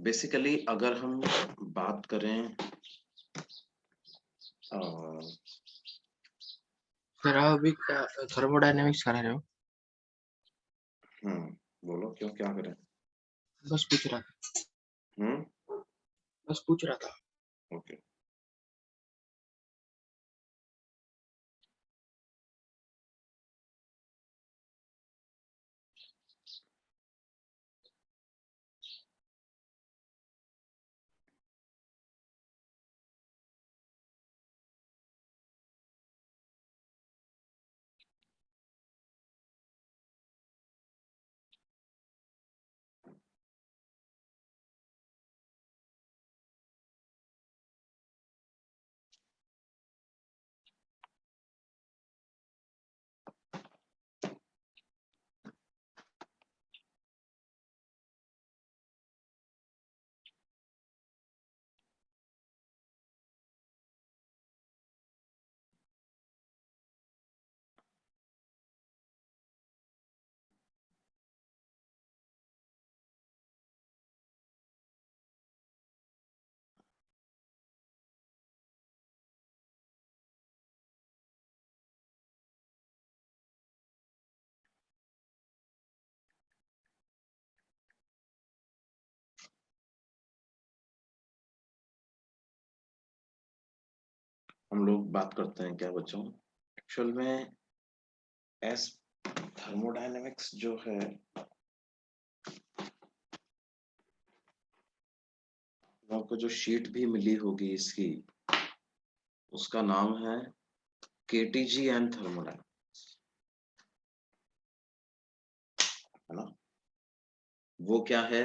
Basically अगर हम बात करें सर आप अभी क्या थर्मोडायनेमिक्स करा रहे हो? बोलो क्यों, क्या करें? बस पूछ रहा था। बस पूछ रहा था। ओके। हम लोग बात करते हैं क्या बच्चों, एक्चुअल में एस थर्मोडायनेमिक्स जो है आपको जो शीट भी मिली होगी इसकी, उसका नाम है केटीजी एंड थर्मोडायनेमिक्स, है ना? वो क्या है,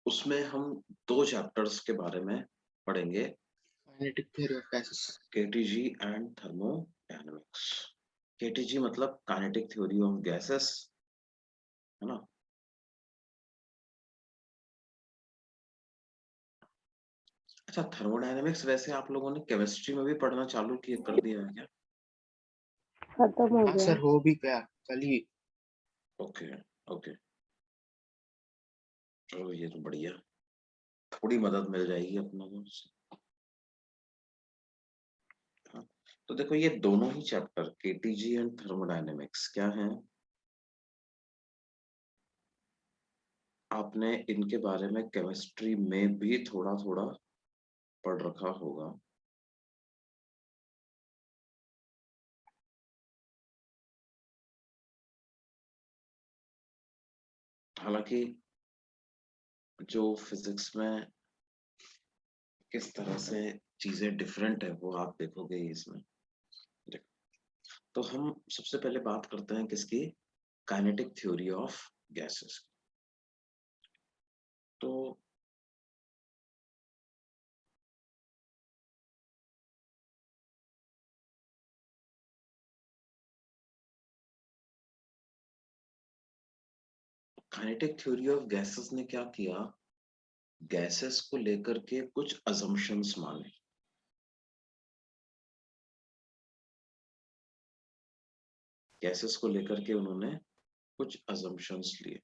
उसमें हम दो चैप्टर्स के बारे में पढ़ेंगे, kinetic theory of gases. KTG and thermodynamics. KTG मतलब काइनेटिक थ्योरी ऑफ गैसेस, है ना? अच्छा, थर्मोडायनेमिक्स वैसे आप लोगों ने केमिस्ट्री में भी पढ़ना चालू किया कर दिया है क्या? खत्म हो हाँ गया। सर हो भी गया कल ही। ओके ओके, चलो ये तो बढ़िया, थोड़ी मदद मिल जाएगी अपनों को उससे। हाँ, तो देखो ये दोनों ही चैप्टर केटीजी एंड थर्मोडायनेमिक्स क्या हैं, आपने इनके बारे में केमिस्ट्री में भी थोड़ा थोड़ा पढ़ रखा होगा। हालांकि जो फिजिक्स में किस तरह से चीजें डिफरेंट है वो आप देखोगे ही इसमें। देखो, तो हम सबसे पहले बात करते हैं किसकी, काइनेटिक थ्योरी ऑफ गैसेस। तो काइनेटिक थ्योरी ऑफ गैसेस ने क्या किया, गैसेस को लेकर के कुछ अजम्पशंस माने। गैसेस को लेकर के उन्होंने कुछ अजम्पशंस लिए,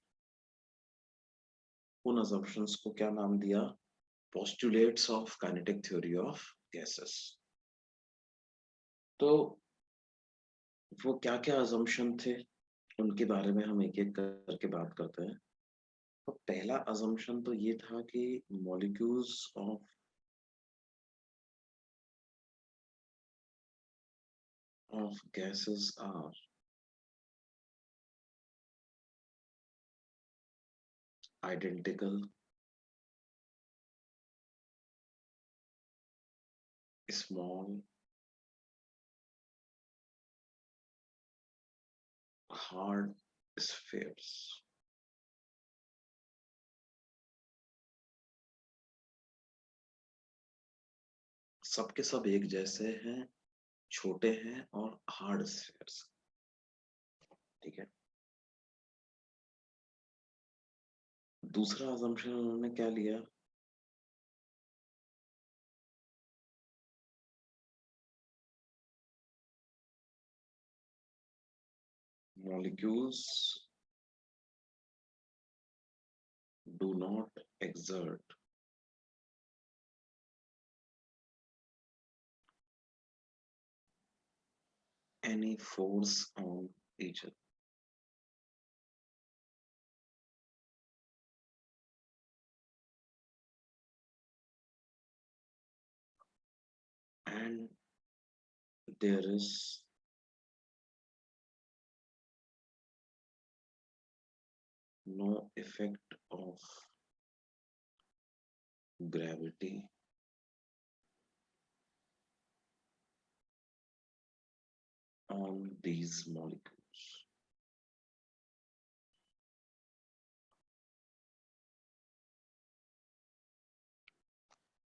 उन अजम्पशंस को क्या नाम दिया, postulates of kinetic theory of gases. तो वो क्या क्या अजम्पशन थे, उनके बारे में हम एक एक करके बात करते हैं। तो पहला अजम्पशन तो ये था कि molecules of gases are identical, small, hard spheres. सबके सब एक जैसे हैं, छोटे हैं और हार्ड स्फीयर्स। ठीक है। दूसरा अजम्पशन उन्होंने क्या लिया, molecules do not exert any force on each other. And there is no effect of gravity on these molecules.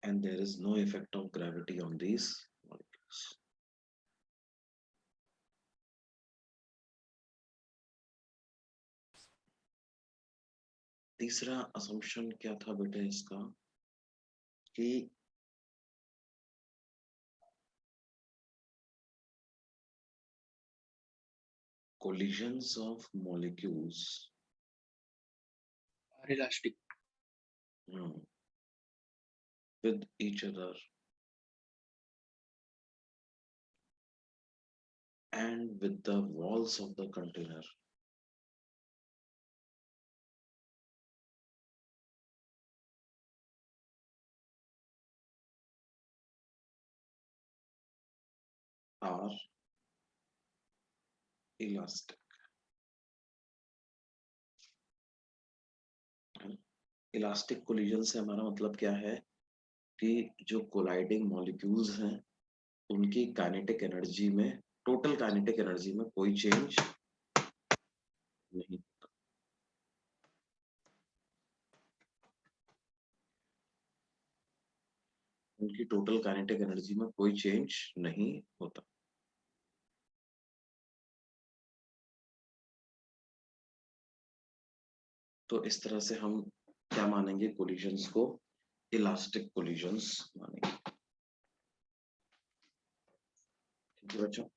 And there is no effect of gravity on these molecules. तीसरा assumption क्या था बेटे इसका कि collisions of molecules are elastic. with each other and with the walls of the container are elastic. Elastic collision से हमारा मतलब क्या है कि जो कोलाइडिंग मॉलिक्यूल्स हैं उनकी काइनेटिक एनर्जी में टोटल काइनेटिक एनर्जी में कोई चेंज नहीं होता। उनकी टोटल काइनेटिक एनर्जी में कोई चेंज नहीं होता। तो इस तरह से हम क्या मानेंगे कोलिजन्स को इलास्टिक कोलिजन्स मानेंगे। ठीक है बच्चों,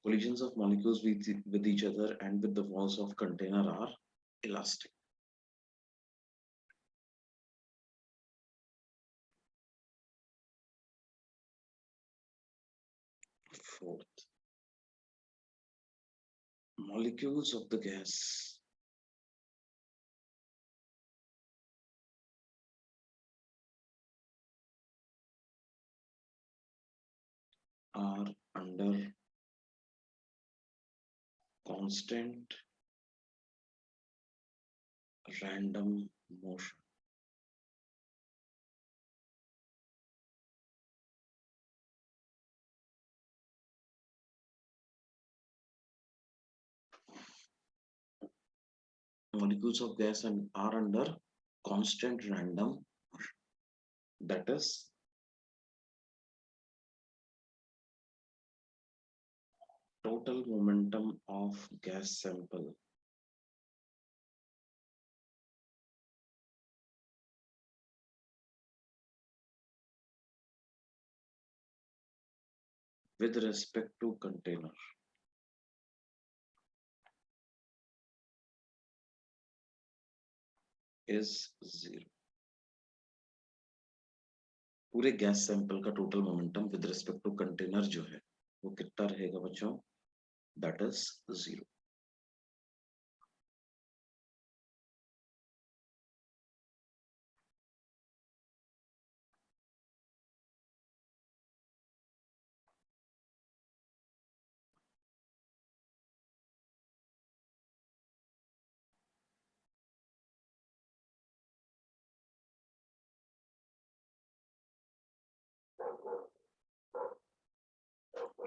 collisions of molecules with each other and with the walls of container are elastic. Fourth, molecules of the gas are under constant random motion. Molecules of gas are under constant random motion. That is total momentum of gas sample with respect to container is 0. पूरे gas sample का total momentum with respect to container जो है वो कितना रहेगा बच्चों? That is 0.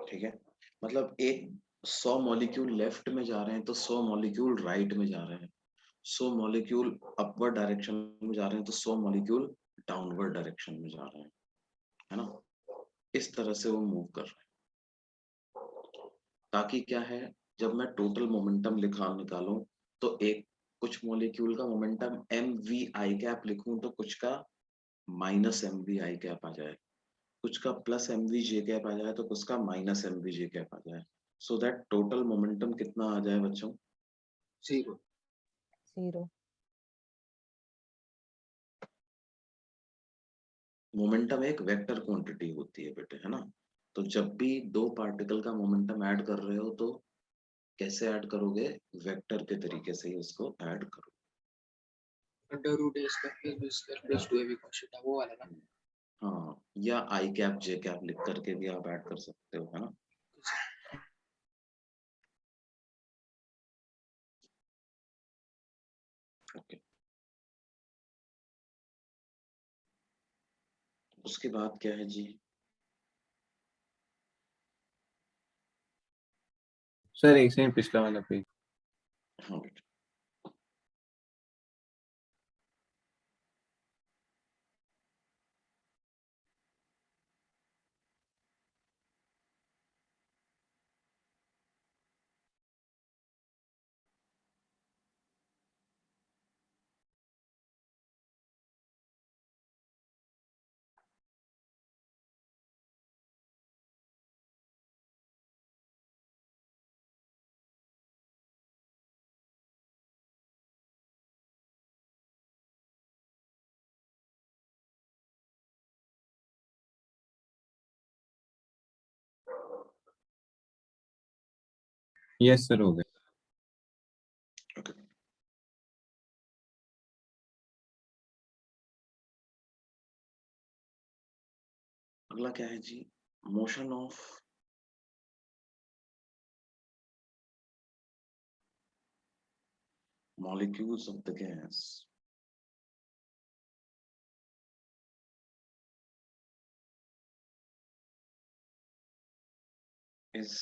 ठीक है, मतलब एक 100 मॉलिक्यूल लेफ्ट में जा रहे हैं तो 100 मॉलिक्यूल राइट में जा रहे हैं, 100 मॉलिक्यूल अपवर्ड डायरेक्शन में जा रहे हैं तो 100 मॉलिक्यूल डाउनवर्ड डायरेक्शन में जा रहे हैं, है ना? इस तरह से वो मूव कर रहे हैं, ताकि क्या है, जब मैं टोटल मोमेंटम निकालूं तो एक कुछ मॉलिक्यूल का momentum M V I cap लिखूं तो कुछ का minus M V I cap आ जाए, कुछ का plus M V J cap आ जाए तो कुछ का minus M V J cap आ जाए, सो दैट टोटल मोमेंटम कितना आ जाए बच्चों? 0। मोमेंटम एक वेक्टर क्वांटिटी होती है बेटे, है ना? तो जब भी दो पार्टिकल का मोमेंटम ऐड कर रहे हो तो कैसे ऐड करोगे? वेक्टर के तरीके से ही उसको ऐड करो। √a² + b² + 2ab cos वो वाला ना। हाँ, या आई कैप जे कैप लिख करके भी आप ऐड कर सकते हो, है ना? ओके, उसके बाद क्या है जी? सर एक सेकंड, पिछला वाला पेज। हाँ बेटा, यस सर, हो गया। ओके। अगला क्या है जी? Motion of molecules of the gas is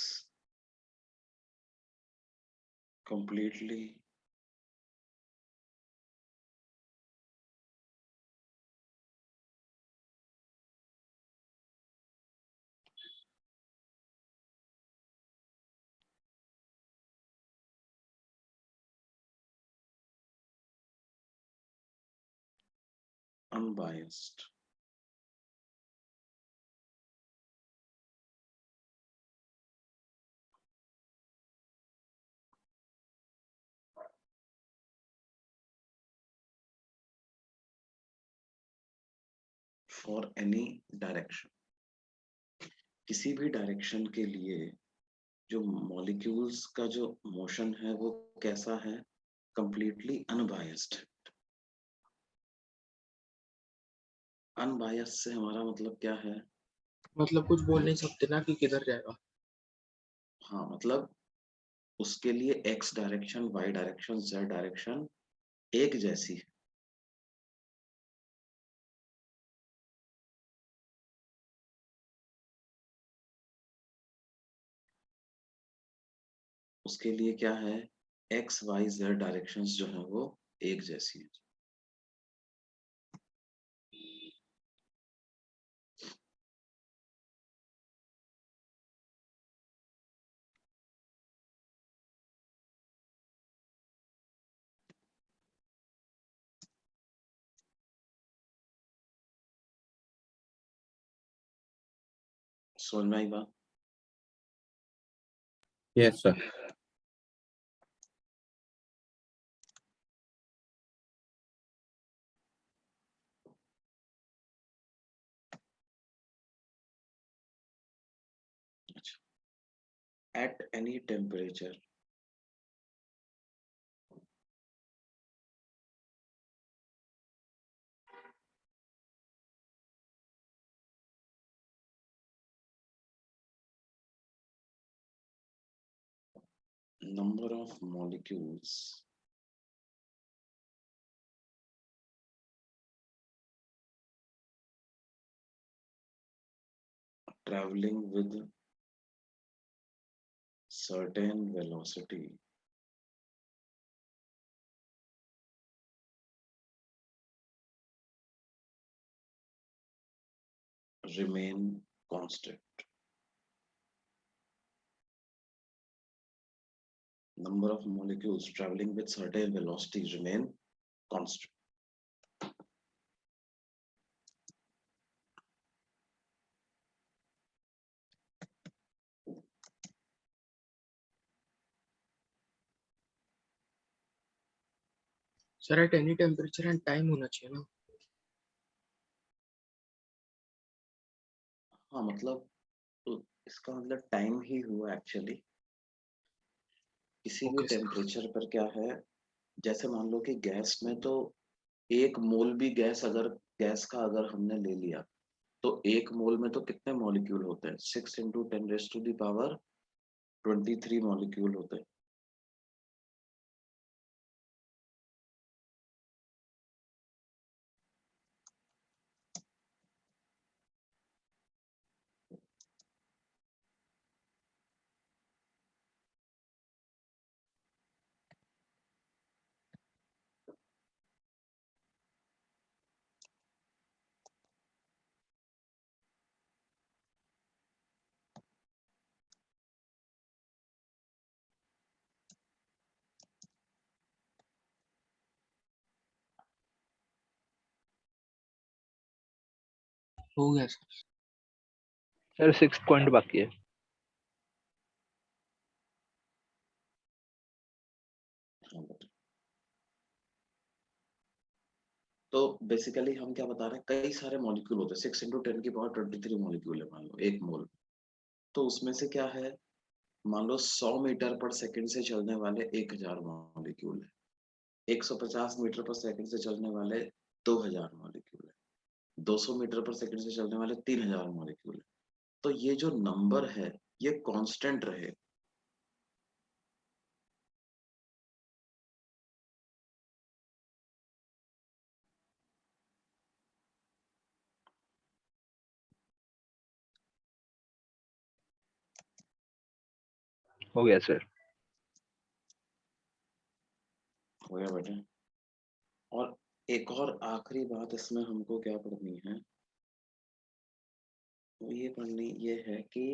completely unbiased for any direction। किसी भी डायरेक्शन के लिए जो मॉलिक्यूल्स का जो मोशन है वो कैसा है? Completely unbiased. अनबायस्ड से हमारा मतलब क्या है? मतलब कुछ बोल नहीं सकते ना कि किधर जाएगा। हाँ, मतलब उसके लिए x direction, y direction, z direction एक जैसी है। उसके लिए क्या है? एक्स वाई जेड डायरेक्शंस जो है वो एक जैसी है। समझ में आई बात? Yes sir. At any temperature number of molecules traveling with certain velocity remain constant. Number of molecules traveling with certain velocity remain constant. Sir at any temperature and time होना चाहिए ना? हाँ मतलब तो इसका मतलब टाइम ही हुआ एक्चुअली। किसी भी ओके सर। टेम्परेचर पर क्या है, जैसे मान लो कि गैस में तो 1 मोल भी गैस का अगर हमने ले लिया तो 1 मोल में तो कितने मॉलिक्यूल होते हैं? 6 इंटू 10⁻23 मॉलिक्यूल होते हैं। हो गया सर। सर 6 पॉइंट बाकी है। हाँ, बेटा। तो बेसिकली हम क्या बता रहे हैं, कई सारे मॉलिक्यूल होते हैं। 6 इंटू 10⁻23 मॉलिक्यूल है मान लो 1 मोल। तो उसमें से क्या है, मान लो 100 मीटर पर सेकंड से चलने वाले 1000 मॉलिक्यूल है, 150 मीटर पर सेकंड से चलने वाले 2000 मॉलिक्यूल है, 200 मीटर पर सेकंड से चलने वाले 3000 मॉलिक्यूल है। तो ये जो नंबर है ये कांस्टेंट रहे। हो गया सर। हो गया बेटा। और एक और आखिरी बात इसमें हमको क्या पढ़नी है, तो ये पढ़नी ये है कि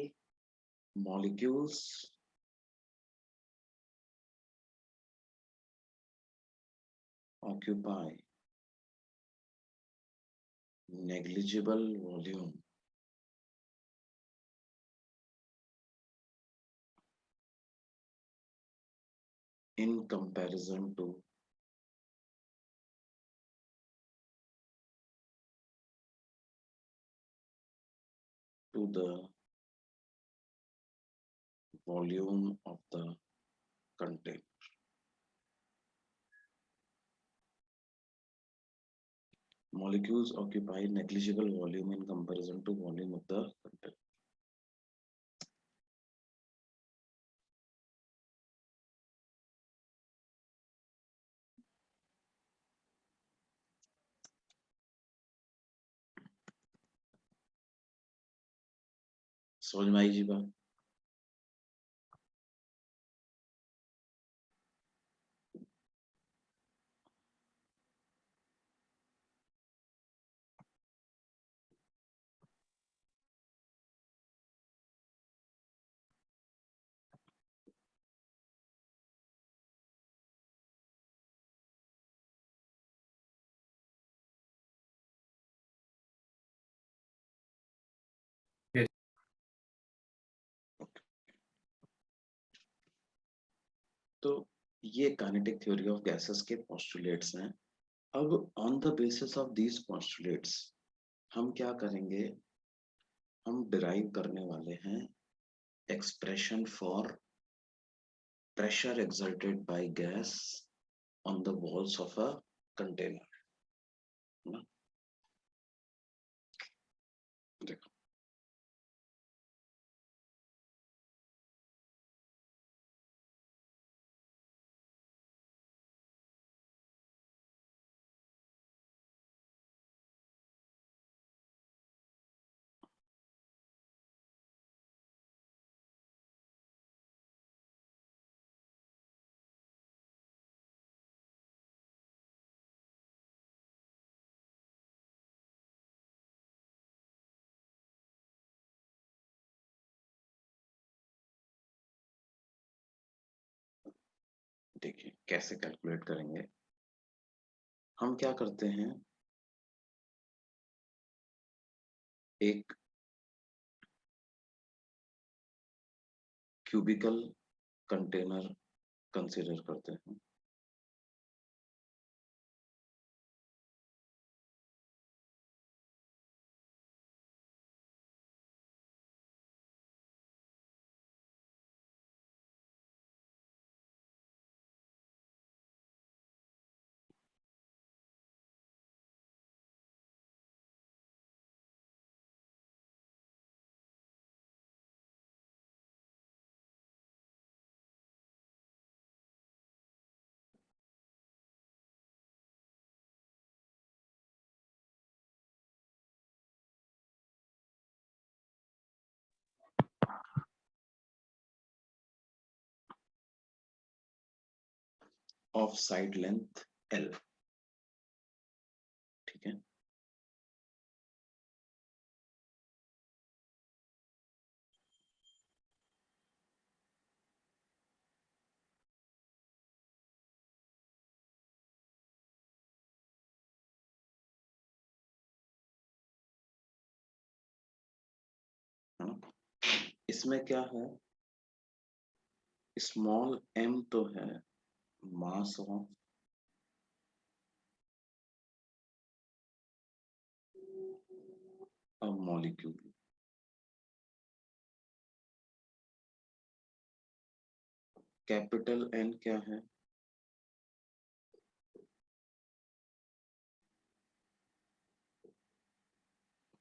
molecules occupy negligible volume in comparison to the volume of the container. Molecules occupy negligible volume in comparison to volume of the container. समझ में आई जी बात? तो ये काइनेटिक थ्योरी ऑफ गैसेस के पोस्टुलेट्स हैं। अब on the basis of these postulates हम क्या करेंगे, हम डिराइव करने वाले हैं expression for pressure exerted by gas on the walls of a container. देखो देखिए कैसे कैलकुलेट करेंगे। हम क्या करते हैं, एक क्यूबिकल कंटेनर कंसीडर करते हैं। ऑफ साइड लेंथ L, ठीक है। हाँ, इसमें क्या है, स्मॉल m तो है mass of a molecule, capital N क्या है,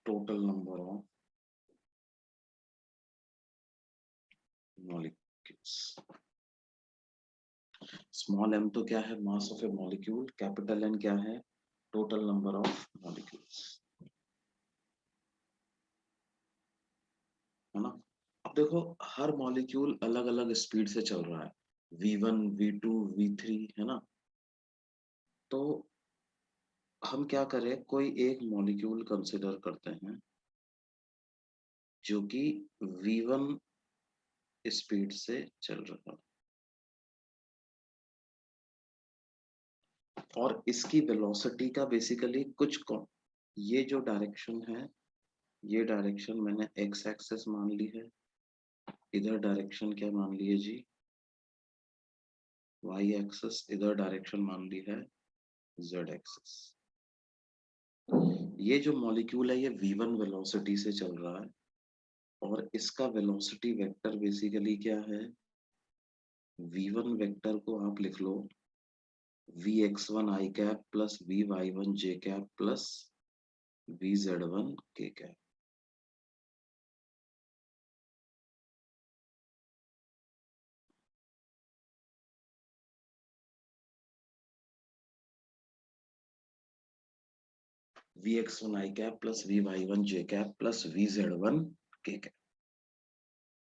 total number of molecules. Small m तो क्या है, mass of A molecule, capital N क्या है, टोटल नंबर ऑफ मॉलिक्यूल्स, है ना। अब देखो हर मॉलिक्यूल अलग अलग स्पीड से चल रहा है, v1 v2 v3, है ना। तो हम क्या करें, कोई एक मॉलिक्यूल कंसिडर करते हैं जो कि v1 स्पीड से चल रहा है और इसकी वेलोसिटी का बेसिकली ये जो डायरेक्शन है, ये डायरेक्शन मैंने x एक्सिस मान ली है, इधर डायरेक्शन क्या मान ली है जी, y एक्सिस, इधर डायरेक्शन मान ली है z एक्सिस। ये जो मॉलिक्यूल है ये v1 वेलोसिटी से चल रहा है और इसका वेलोसिटी वेक्टर बेसिकली क्या है, v1 वेक्टर को आप लिख लो vx1 i cap plus vy1 j cap plus vz1 k cap. vx1 i cap plus vy1 j cap plus vz1 k cap,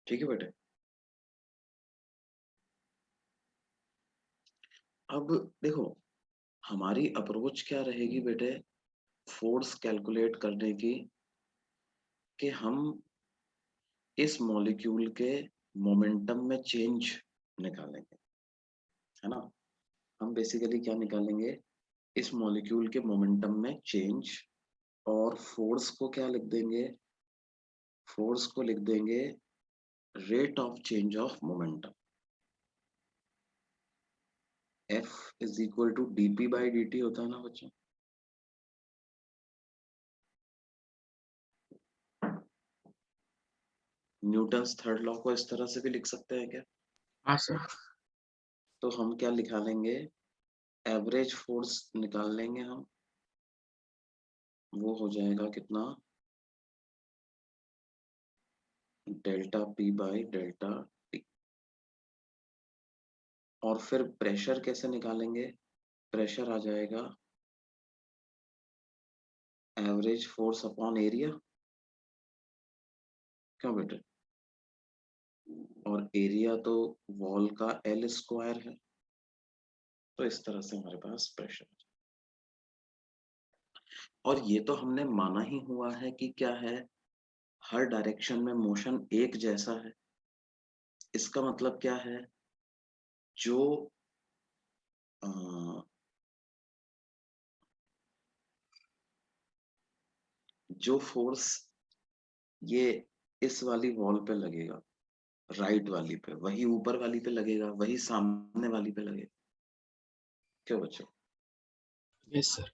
ठीक है बेटे। अब देखो हमारी अप्रोच क्या रहेगी बेटे, फोर्स कैलकुलेट करने की, कि हम इस मॉलिक्यूल के मोमेंटम में चेंज निकालेंगे, है ना। हम बेसिकली क्या निकालेंगे, इस मॉलिक्यूल के मोमेंटम में चेंज, और फोर्स को क्या लिख देंगे, फोर्स को लिख देंगे rate of change of momentum, F is equal to dp by dt होता है ना बच्चों। न्यूटन्स थर्ड लॉ को इस तरह से भी लिख सकते हैं क्या, हाँ सर। तो हम क्या लिखा लेंगे, एवरेज फोर्स निकाल लेंगे हम, वो हो जाएगा कितना, delta P by delta T। और फिर प्रेशर कैसे निकालेंगे, प्रेशर आ जाएगा एवरेज फोर्स अपॉन एरिया, क्यों बेटे, और एरिया तो वॉल का L स्क्वायर है, तो इस तरह से हमारे पास प्रेशर। और ये तो हमने माना ही हुआ है कि क्या है, हर डायरेक्शन में मोशन एक जैसा है। इसका मतलब क्या है, जो जो फोर्स ये इस वाली वॉल पे लगेगा, राइट वाली पे, वही ऊपर वाली पे लगेगा, वही सामने वाली पे लगेगा। क्यों बच्चों? Yes sir.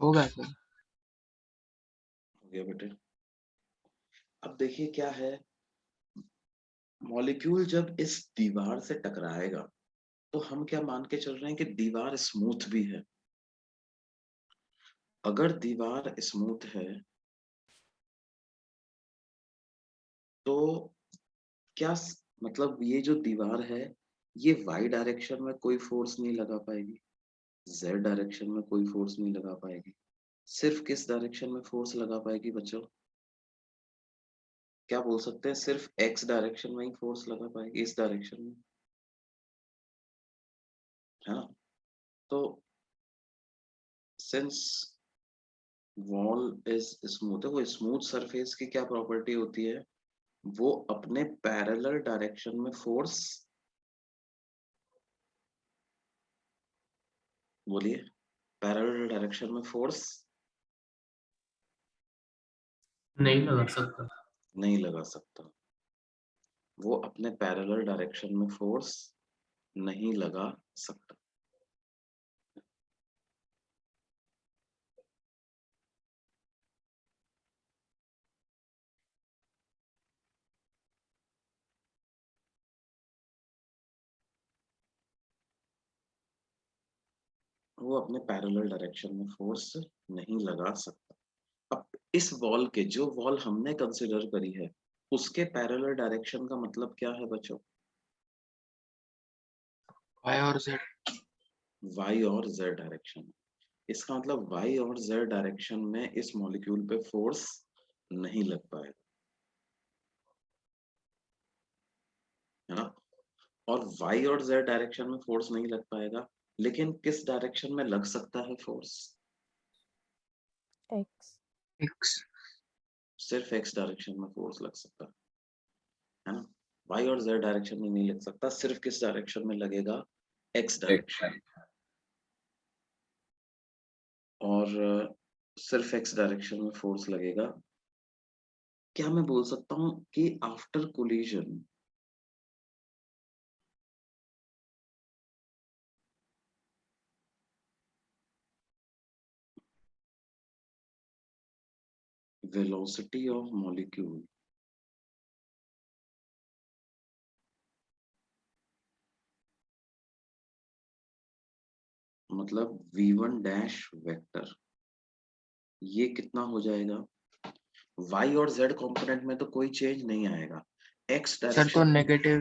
होगा सर। हो गया बेटे। अब देखिए क्या है, मॉलिक्यूल जब इस दीवार से टकराएगा तो हम क्या मान के चल रहे हैं कि दीवार स्मूथ भी है। अगर दीवार स्मूथ है तो क्या मतलब ये जो दीवार है ये वाई डायरेक्शन में कोई फोर्स नहीं लगा पाएगी, जेड डायरेक्शन में कोई फोर्स नहीं लगा पाएगी, सिर्फ किस डायरेक्शन में फोर्स लगा पाएगी बच्चों? क्या बोल सकते हैं? सिर्फ एक्स डायरेक्शन में ही फोर्स लगा पाएगी, इस डायरेक्शन में, है ना? तो सिंस वॉल इज स्मूथ है, वो स्मूथ सरफेस की क्या प्रॉपर्टी होती है? वो अपने पैरेलल डायरेक्शन में फोर्स, बोलिए, पैरेलल डायरेक्शन में फोर्स नहीं लगा सकता। नहीं लगा सकता। वो अपने पैरेलल डायरेक्शन में फोर्स नहीं लगा सकता। वो अपने पैरेलल डायरेक्शन में फोर्स नहीं लगा सकता। अब इस वॉल के, जो वॉल हमने कंसिडर करी है, उसके पैरेलल डायरेक्शन का मतलब क्या है बच्चों? वाई और जेड। वाई और जेड डायरेक्शन। इसका मतलब वाई और जेड डायरेक्शन में इस मॉलिक्यूल पे फोर्स नहीं लग पाएगा, है ना? और वाई और जेड डायरेक्शन में फोर्स नहीं लग पाएगा, लेकिन किस डायरेक्शन में लग सकता है फोर्स? एक्स। एक्स। सिर्फ एक्स डायरेक्शन में फोर्स लग सकता है ना? वाई और जेड डायरेक्शन में नहीं लग सकता, सिर्फ किस डायरेक्शन में लगेगा? X direction. और सिर्फ एक्स डायरेक्शन में फोर्स लगेगा। क्या मैं बोल सकता हूँ कि after collision velocity of molecule मतलब v1 डैश वेक्टर, ये कितना हो जाएगा? y और z कंपोनेंट में तो कोई चेंज नहीं आएगा, x सर तो direction. Negative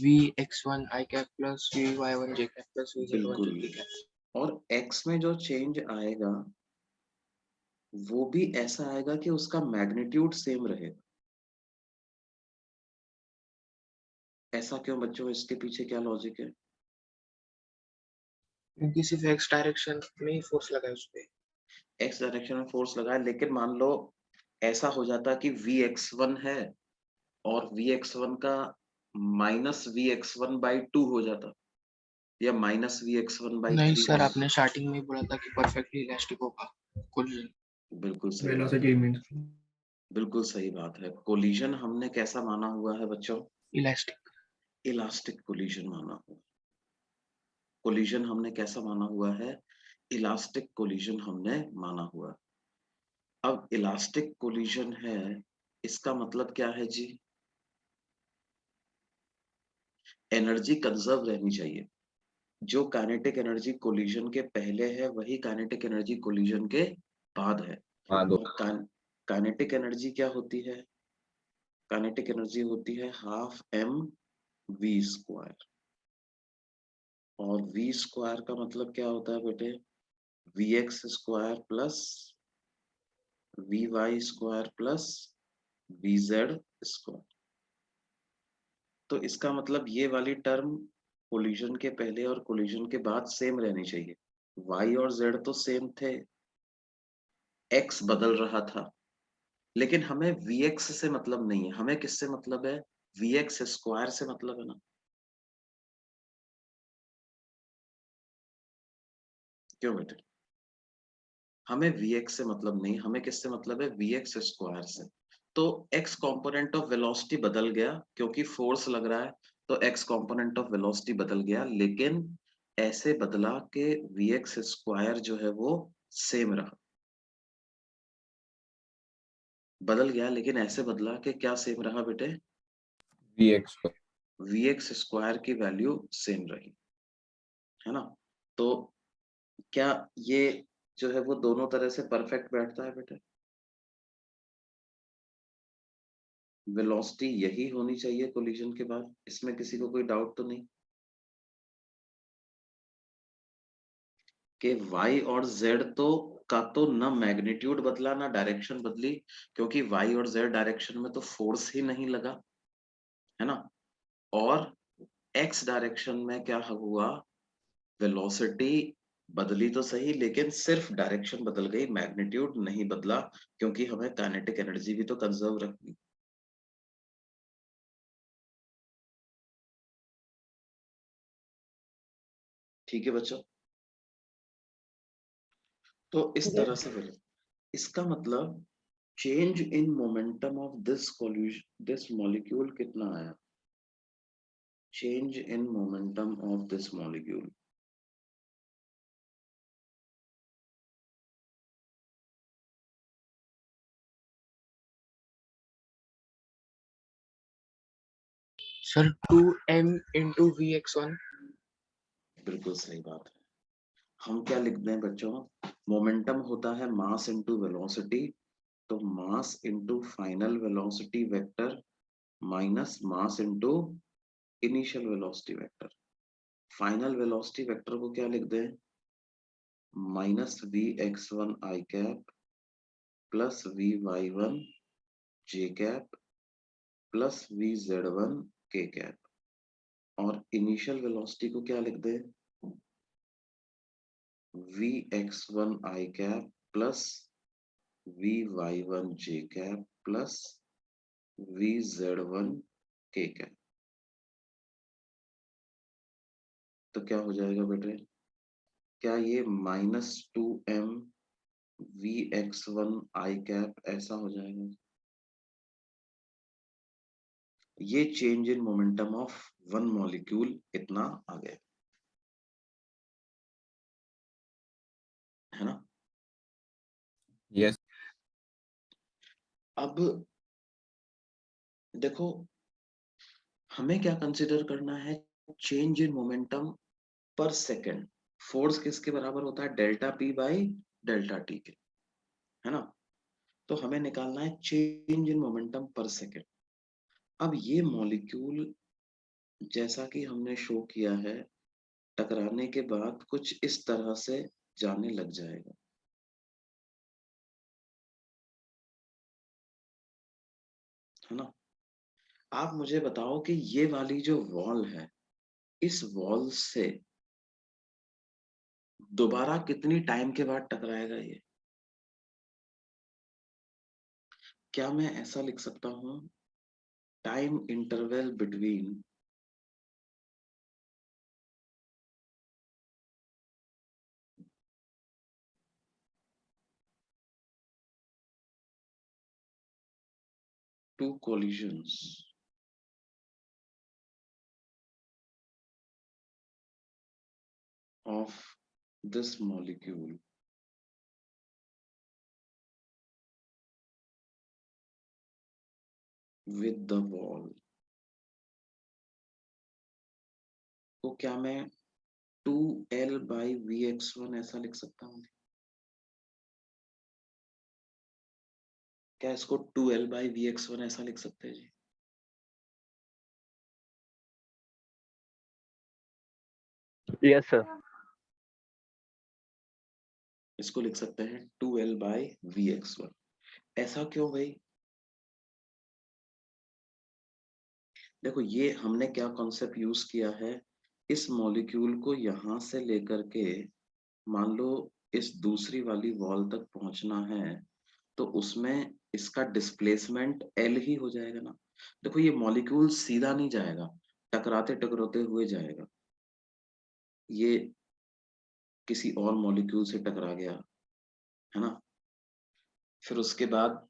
v x one i cap plus v y one j cap plus v z one बिल्कुल। J cap. और x में जो चेंज आएगा वो भी ऐसा आएगा कि उसका मैग्नीट्यूड सेम रहेगा। ऐसा क्यों बच्चों? इसके पीछे क्या लॉजिक है? क्योंकि सिर्फ एक्स डायरेक्शन में ही फोर्स लगा है उस पे। एक्स डायरेक्शन में फोर्स लगा है, लेकिन मान लो ऐसा हो जाता कि Vx1 है और Vx1 का माइनस Vx1/2 हो जाता, या माइनस नहीं Vx1/3 हो सर, आपने जाता। स्टार्टिंग में ही बोला था कि परफेक्टली इलास्टिक होगा कोलिजन। बिल्कुल सही बात, वेलोसिटी मींस बिल्कुल सही बात है। कोलिजन हमने कैसा माना हुआ है बच्चों? इलास्टिक। इलास्टिक कोलिजन माना हुआ। कोलिजन हमने कैसा माना हुआ है? इलास्टिक कोलिजन हमने माना हुआ। अब इलास्टिक कोलिजन है, इसका मतलब क्या है जी? एनर्जी कंजर्व रहनी चाहिए। जो काइनेटिक एनर्जी कोलिजन के पहले है वही काइनेटिक एनर्जी कोलिजन के बाद है। हाँ दो और काइनेटिक एनर्जी क्या होती है? काइनेटिक एनर्जी होती है हाफ एम वी स्क्वायर। और वी स्क्वायर का मतलब क्या होता है बेटे? V x square plus v y square plus v z square. तो इसका मतलब ये वाली टर्म कोलिजन के पहले और कोलिजन के बाद सेम रहनी चाहिए। y और z तो सेम थे, x बदल रहा था, लेकिन हमें vx से मतलब नहीं है। हमें किससे मतलब है? vx स्क्वायर से मतलब है ना। क्यों बेटे? हमें vx से मतलब नहीं, हमें किससे मतलब है? vx स्क्वायर से। तो x कंपोनेंट ऑफ वेलोसिटी बदल गया क्योंकि फोर्स लग रहा है, तो x कंपोनेंट ऑफ वेलोसिटी बदल गया, लेकिन ऐसे बदला कि vx स्क्वायर जो है वो सेम रहा। बदल गया लेकिन ऐसे बदला कि क्या सेम रहा बेटे? VX को vx स्क्वायर की वैल्यू सेम रही, है ना। तो क्या ये जो है वो दोनों तरह से परफेक्ट बैठता है बेटे? वेलोसिटी यही होनी चाहिए कोलिजन के बाद, इसमें किसी को कोई डाउट तो नहीं कि y और z तो का तो ना मैग्नीट्यूड बदला ना डायरेक्शन बदली, क्योंकि y और z डायरेक्शन में तो फोर्स ही नहीं लगा, है ना। और x डायरेक्शन में क्या हुआ? वेलोसिटी बदली तो सही, लेकिन सिर्फ डायरेक्शन बदल गई, मैग्नीट्यूड नहीं बदला, क्योंकि हमें काइनेटिक एनर्जी भी तो कंजर्व रखनी। ठीक है बच्चों, तो इस तरह से बोले। इसका मतलब change in momentum of this molecule कितना आया? Change in momentum of this molecule sir 2m into vx1। बिल्कुल सही बात है। हम क्या लिख दें बच्चों? मोमेंटम होता है मास इनटू वेलोसिटी, तो mass into final velocity vector minus mass into initial velocity vector. Final velocity vector को क्या लिख दें? Minus v x one i cap plus v y one j cap plus v z one k cap. और initial velocity को क्या लिख दें? V x one i cap plus v y one j cap plus v z one k cap. तो क्या हो जाएगा बेटे? क्या ये minus 2m v x one i cap ऐसा हो जाएगा? ये change in momentum of one molecule इतना आ गया, है ना। yes अब देखो, हमें क्या कंसिडर करना है? चेंज इन मोमेंटम पर सेकेंड। फोर्स किसके बराबर होता है? Delta P by delta T के, है ना। तो हमें निकालना है चेंज इन मोमेंटम पर सेकेंड। अब ये मॉलिक्यूल जैसा कि हमने शो किया है, टकराने के बाद कुछ इस तरह से जाने लग जाएगा, है ना। आप मुझे बताओ कि ये वाली जो वॉल है, इस वॉल से दोबारा कितनी टाइम के बाद टकराएगा ये? क्या मैं ऐसा लिख सकता हूं? Time interval between two collisions of this molecule with the wall को क्या मैं 2L by Vx1 ऐसा लिख सकता हूँ क्या? इसको 2L by Vx1 ऐसा लिख सकते हैं जी? Yes, sir. इसको लिख सकते हैं 2L by Vx1। ऐसा क्यों भाई? देखो ये हमने क्या कॉन्सेप्ट यूज किया है, इस मॉलिक्यूल को यहां से लेकर के मान लो इस दूसरी वाली वॉल तक पहुंचना है, तो उसमें इसका डिस्प्लेसमेंट L ही हो जाएगा ना। देखो ये मॉलिक्यूल सीधा नहीं जाएगा, टकराते टकराते हुए जाएगा। ये किसी और मॉलिक्यूल से टकरा गया है ना, फिर उसके बाद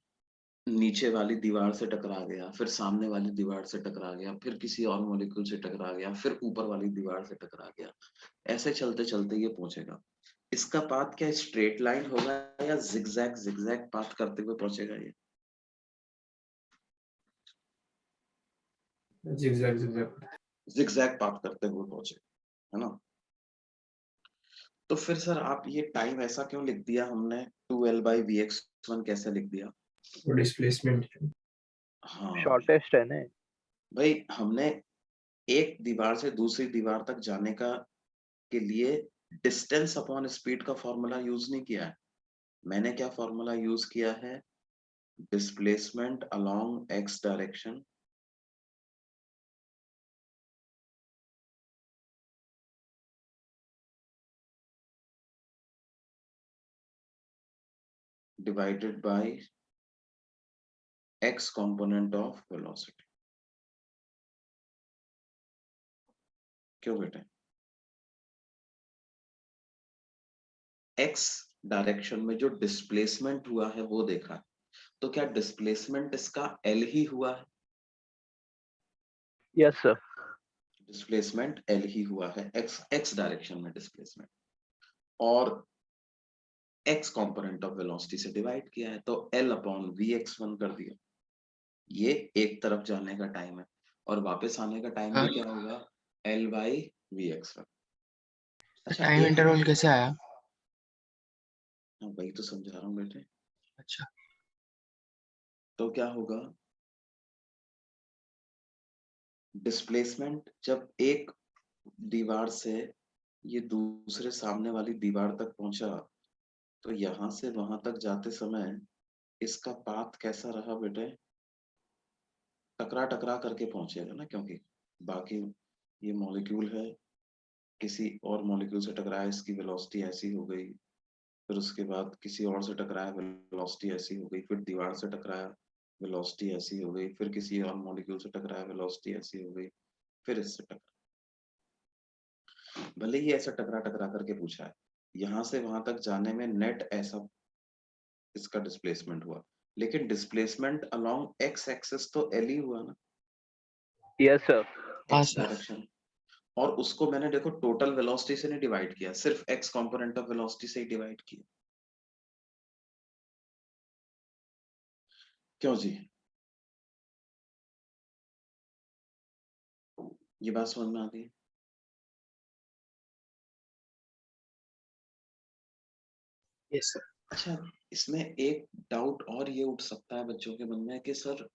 नीचे वाली दीवार से टकरा गया, फिर सामने वाली दीवार से टकरा गया, फिर किसी और मॉलिक्यूल से टकरा गया, फिर ऊपर वाली दीवार से टकरा गया। ऐसे चलते चलते ये पहुंचेगा। इसका पाथ क्या स्ट्रेट लाइन होगा या जिगजैग जिगजैग पाथ करते हुए पहुंचेगा? ये zigzag zigzag जिगजैग पाथ करते हुए पहुंचेगा, है ना। तो फिर सर आप ये टाइम ऐसा क्यों लिख दिया हमने, 2L by Vx1 कैसे लिख दिया? वो डिस्प्लेसमेंट हाँ Shortest है ना? भाई, हमने एक दीवार से दूसरी दीवार तक जाने का के लिए डिस्टेंस अपॉन स्पीड का फॉर्मूला यूज नहीं किया है। मैंने क्या फॉर्मूला यूज किया है? Displacement along x direction divided by x component of velocity। क्यों बेटे? x डायरेक्शन में जो डिस्प्लेसमेंट हुआ है वो देखा है, तो क्या डिस्प्लेसमेंट इसका L ही हुआ है? Yes, sir. डिस्प्लेसमेंट L ही हुआ है, x डायरेक्शन में डिस्प्लेसमेंट, और x कंपोनेंट ऑफ वेलोसिटी से डिवाइड किया है, तो L अपॉन Vx1 कर दिया। ये एक तरफ जाने का टाइम है, और वापस आने का टाइम भी क्या होगा? L by Vx1। अच्छा टाइम एक इंटरवल कैसे आया? हाँ, वही तो समझा रहा हूँ बेटे। अच्छा, तो क्या होगा? डिस्प्लेसमेंट जब एक दीवार से ये दूसरे सामने वाली दीवार तक पहुंचा, तो यहां से वहां तक जाते समय इसका पाथ कैसा रहा बेटे? टकरा टकरा करके पहुंचेगा ना, क्योंकि बाकी ये मॉलिक्यूल है, किसी और मॉलिक्यूल से टकराया, इसकी वेलोसिटी ऐसी हो गई, फिर उसके बाद किसी और से टकराया, वेलोसिटी ऐसी हो गई, फिर दीवार से टकराया, वेलोसिटी ऐसी हो गई, फिर किसी और मॉलिक्यूल से टकराया, वेलोसिटी ऐसी हो गई, फिर इससे टकरा, भले ही ऐसा टकरा टकरा करके पूछा है, यहां से वहां तक जाने में नेट ऐसा इसका डिस्प्लेसमेंट हुआ, लेकिन डिस्प्लेसमेंट अलोंग एक्स एक्सिस तो L ही हुआ ना, Yes, sir. हाँ एक्स सर। डायरेक्शन। और उसको मैंने देखो टोटल वेलोसिटी से नहीं डिवाइड किया, सिर्फ एक्स कंपोनेंट ऑफ वेलोसिटी से ही डिवाइड किया। क्यों जी? ये बात समझ में आती है? Yes sir. अच्छा, इसमें एक डाउट और ये उठ सकता है बच्चों के मन में कि सर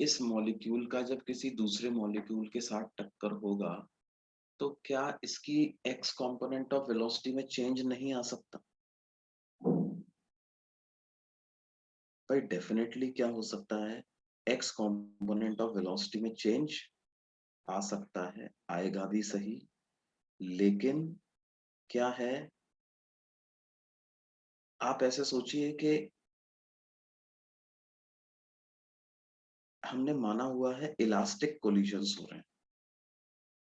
इस मॉलिक्यूल का जब किसी दूसरे मॉलिक्यूल के साथ टक्कर होगा, तो क्या इसकी एक्स कंपोनेंट ऑफ वेलोसिटी में चेंज नहीं आ सकता? भाई डेफिनेटली क्या हो सकता है, एक्स कंपोनेंट ऑफ वेलोसिटी में चेंज आ सकता है, आएगा भी सही, लेकिन क्या है, आप ऐसे सोचिए कि हमने माना हुआ है इलास्टिक कोलिजन्स हो रहे हैं।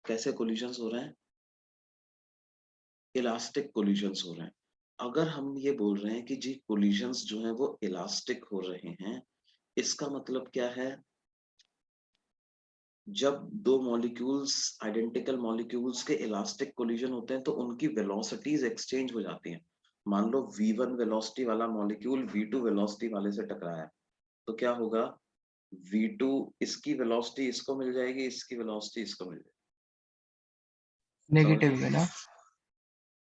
कैसे कोलिजन्स हो रहे हैं? इलास्टिक कोलिजन्स हो रहे हैं। अगर हम ये बोल रहे हैं कि जी कोलिजन्स जो है वो इलास्टिक हो रहे हैं, इसका मतलब क्या है? जब दो मॉलिक्यूल्स, आइडेंटिकल मॉलिक्यूल्स के इलास्टिक कोलिजन होते हैं, तो उनकी वेलोसिटीज एक्सचेंज हो जाती हैं। मान लो v1 वेलोसिटी वाला मॉलिक्यूल v2 वेलोसिटी वाले से टकराया, तो क्या होगा? v2 इसकी वेलोसिटी इसको मिल जाएगी, इसकी वेलोसिटी इसको मिल जाएगी। समझ नेगेटिव में? है ना?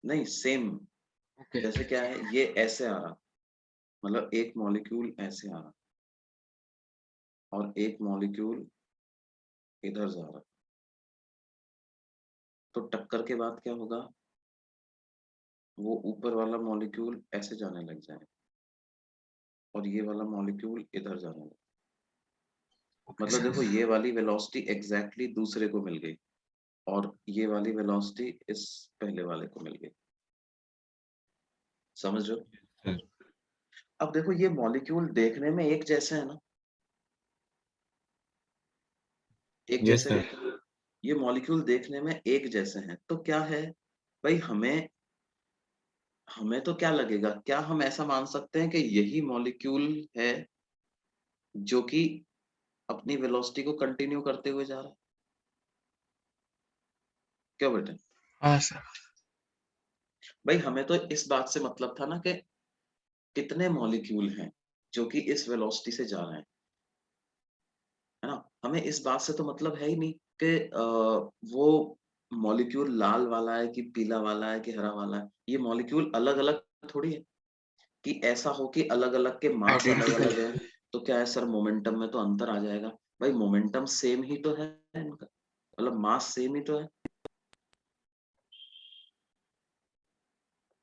नहीं सेम, ओके जैसे क्या है ये ऐसे आ रहा, मतलब एक मॉलिक्यूल ऐसे आ रहा और एक मॉलिक्यूल इधर जा रहा, तो टक्कर के बाद क्या होगा, वो ऊपर वाला मॉलिक्यूल ऐसे जाने लग जाए और ये वाला मॉलिक्यूल इधर जाने लगे। मतलब देखो ये वाली वेलोसिटी एग्जैक्टली दूसरे को मिल गई और ये वाली वेलोसिटी इस पहले वाले को मिल गई, समझ रहे हो? sir. अब देखो ये मॉलिक्यूल देखने में एक जैसे है ना, एक Yes, जैसे sir. दिखते हैं। ये मॉलिक्यूल देखने में एक जैसे हैं, तो क्या है भाई, हमें हमें तो क्या लगेगा, क्या हम ऐसा मान सकते हैं कि यही मॉलिक्यूल है जो कि अपनी वेलोसिटी को कंटिन्यू करते हुए जा रहा है? क्यों बेटे? हाँ सर भाई हमें तो इस बात से मतलब था ना कि कितने मॉलिक्यूल हैं जो कि इस वेलोसिटी से जा रहे हैं, है ना? हमें इस बात से तो मतलब है ही नहीं कि वो मॉलिक्यूल लाल वाला है कि पीला वाला है कि हरा वाला है। ये मॉलिक्यूल अलग अलग थोड़ी है कि ऐसा हो कि अलग अलग के मास अलग आइडेंटिकल अलग है, तो क्या है सर, मोमेंटम में तो अंतर आ जाएगा। भाई मोमेंटम सेम ही तो है इनका, मतलब मास सेम ही तो है।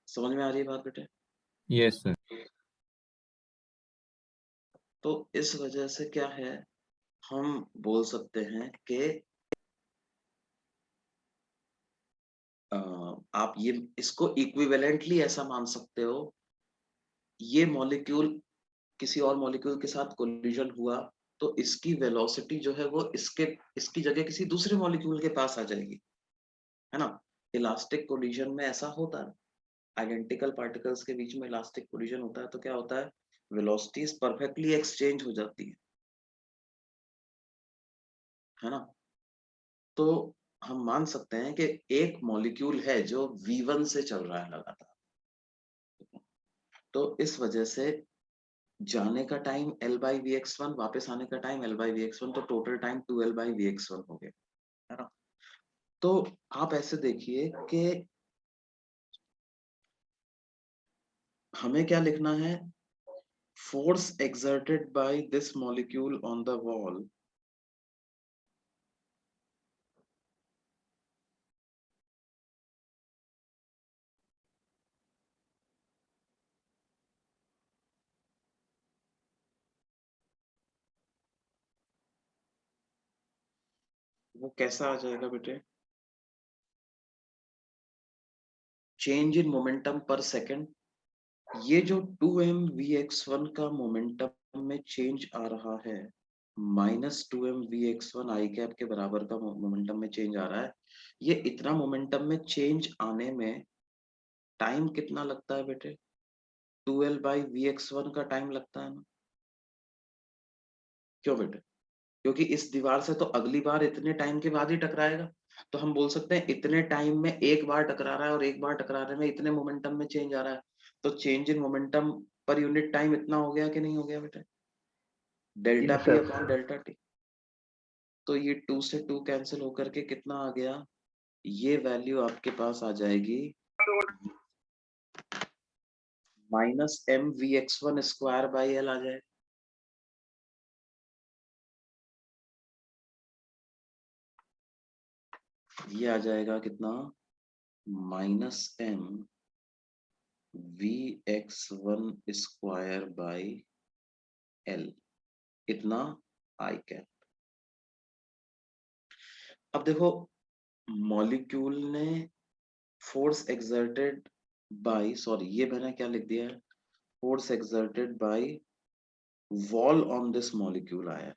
समझ में आ रही है बात बेटे? Yes, sir. तो इस वजह से क्या है, हम बोल सकते हैं कि अ, आप ये इसको इक्विवेलेंटली ऐसा मान सकते हो, ये मॉलिक्यूल किसी और मॉलिक्यूल के साथ कोलिजन हुआ तो इसकी वेलोसिटी जो है वो इसकी जगह किसी दूसरे मॉलिक्यूल के पास आ जाएगी, है ना? इलास्टिक कोलिजन में ऐसा होता है, आइडेंटिकल पार्टिकल्स के बीच में इलास्टिक कोलिजन होता है तो क्या होता है, वेलोसिटीज परफेक्टली एक्सचेंज हो जाती है ना? तो हम मान सकते हैं कि एक मॉलिक्यूल है जो V1 से चल रहा है लगातार, तो इस वजह से जाने का time L by we x one, वापिस आने का time L by we x one, तो total time 2L by we x one हो गया, है ना? तो आप ऐसे देखिए कि हमें क्या लिखना है, force exerted by this molecule on the wall वो कैसा आ जाएगा बेटे, चेंज इन मोमेंटम पर सेकेंड। ये जो 2m(v(x1) का मोमेंटम में चेंज आ रहा है, -2m(v(x1) आई कैप के बराबर का मोमेंटम में चेंज आ रहा है, ये इतना मोमेंटम में चेंज आने में टाइम कितना लगता है बेटे, 2L by we x one का टाइम लगता है ना? क्यों बेटे? क्योंकि इस दीवार से तो अगली बार इतने टाइम के बाद ही टकराएगा, तो हम बोल सकते हैं इतने टाइम में एक बार टकरा रहा है और एक बार टकराने में इतने मोमेंटम में चेंज आ रहा है, तो change in momentum per unit time इतना हो गया कि नहीं हो गया बेटा, delta Yes, P sir. Upon delta T. तो ये 2 से 2 कैंसिल होकर के कितना आ गया, ये वैल्यू आपके पास आ जाएगी -mvx1 स्क्वायर बाई L आ जाएगा। ये आ जाएगा कितना, -mvx1 स्क्वायर बाई L, इतना आई कैप। अब देखो मॉलिक्यूल ने फोर्स एक्सर्टेड बाय, सॉरी ये मैंने क्या लिख दिया है, force exerted by wall on this molecule आया है,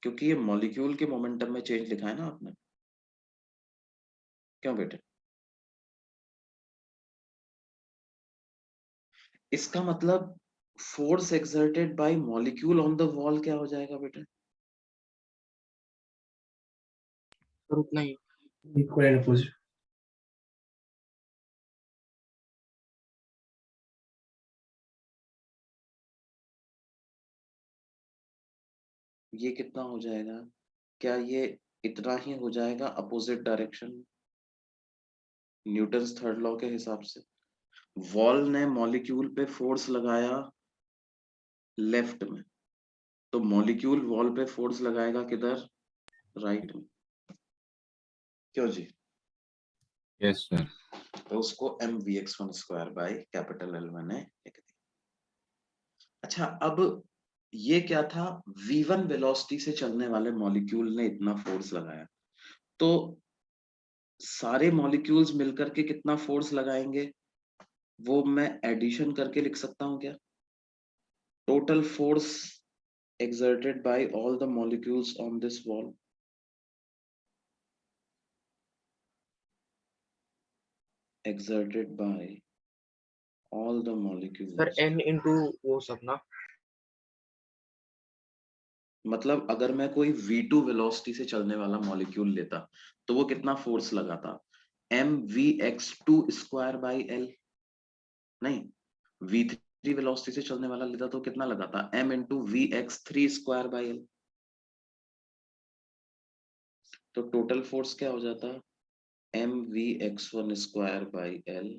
क्योंकि ये मॉलिक्यूल के मोमेंटम में चेंज लिखा है ना आपने। क्यों बेटे? इसका मतलब force exerted by molecule on the wall क्या हो जाएगा बेटे? सर उतना ही इक्वल एंड अपोजिट। ये कितना हो जाएगा, क्या ये इतना ही हो जाएगा opposite direction, Newton's third law के हिसाब से। वॉल ने मॉलिक्यूल पे फोर्स लगाया लेफ्ट में, तो मॉलिक्यूल वॉल पे फोर्स लगाएगा किधर, राइट में। क्यों जी? Yes, sir. तो उसको mvx1 बाय कैपिटल L मैंने लिख दिया। अच्छा, अब ये क्या था, v1 वेलोसिटी से चलने वाले मॉलिक्यूल ने इतना फोर्स लगाया, तो सारे मॉलिक्यूल्स मिलकर के कितना फोर्स लगाएंगे, वो मैं एडिशन करके लिख सकता हूं क्या? Total force exerted by all the molecules on this wall, exerted by all the molecules, sir n into वो सब ना, मतलब अगर मैं कोई v2 वेलोसिटी से चलने वाला मॉलिक्यूल लेता तो वो कितना फोर्स लगाता, mvx2 बाई l, नहीं, v3 वेलोसिटी से चलने वाला लेता तो कितना लगाता, m into vx3 by l। तो टोटल फोर्स क्या हो जाता, mvx1 by l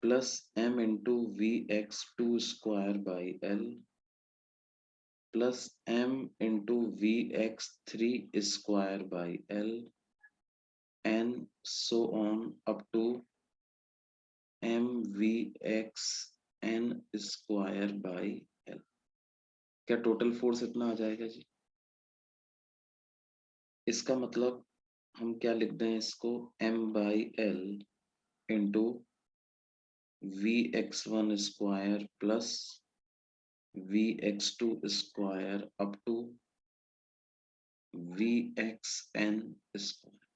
plus m into vx2 by l plus m into vx3 by l and so on up to mvxn by l। क्या टोटल फोर्स इतना आ जाएगा जी? इसका मतलब हम क्या लिख दें इसको, m by l into vx1 plus vx2 up to vxn square,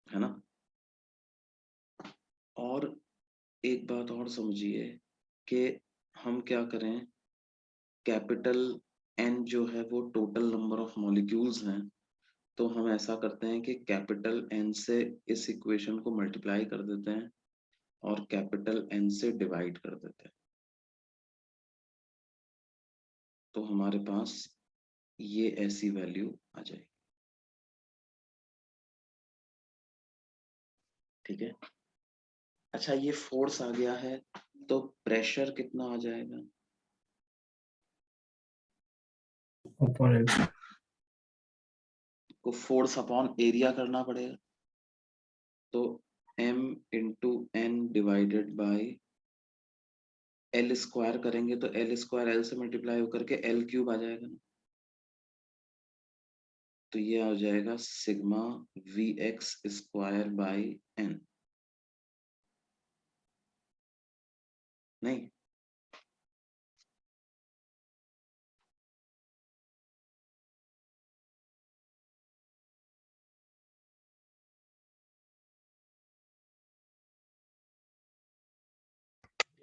है ना? और एक बात और समझिए कि हम क्या करें, कैपिटल N जो है वो टोटल नंबर ऑफ मॉलिक्यूल्स हैं, तो हम ऐसा करते हैं कि कैपिटल N से इस इक्वेशन को मल्टीप्लाई कर देते हैं और कैपिटल N से डिवाइड कर देते हैं, तो हमारे पास ये ऐसी वैल्यू आ जाएगी। ठीक है। अच्छा, ये फोर्स आ गया है, तो प्रेशर कितना आ जाएगा, को फोर्स अपॉन एरिया करना पड़ेगा, तो m into n divided by l square करेंगे तो एल स्क्वायर एल से मल्टीप्लाई होकर के एल क्यूब आ जाएगा ना, तो ये आ जाएगा sigma we x square by N, नहीं?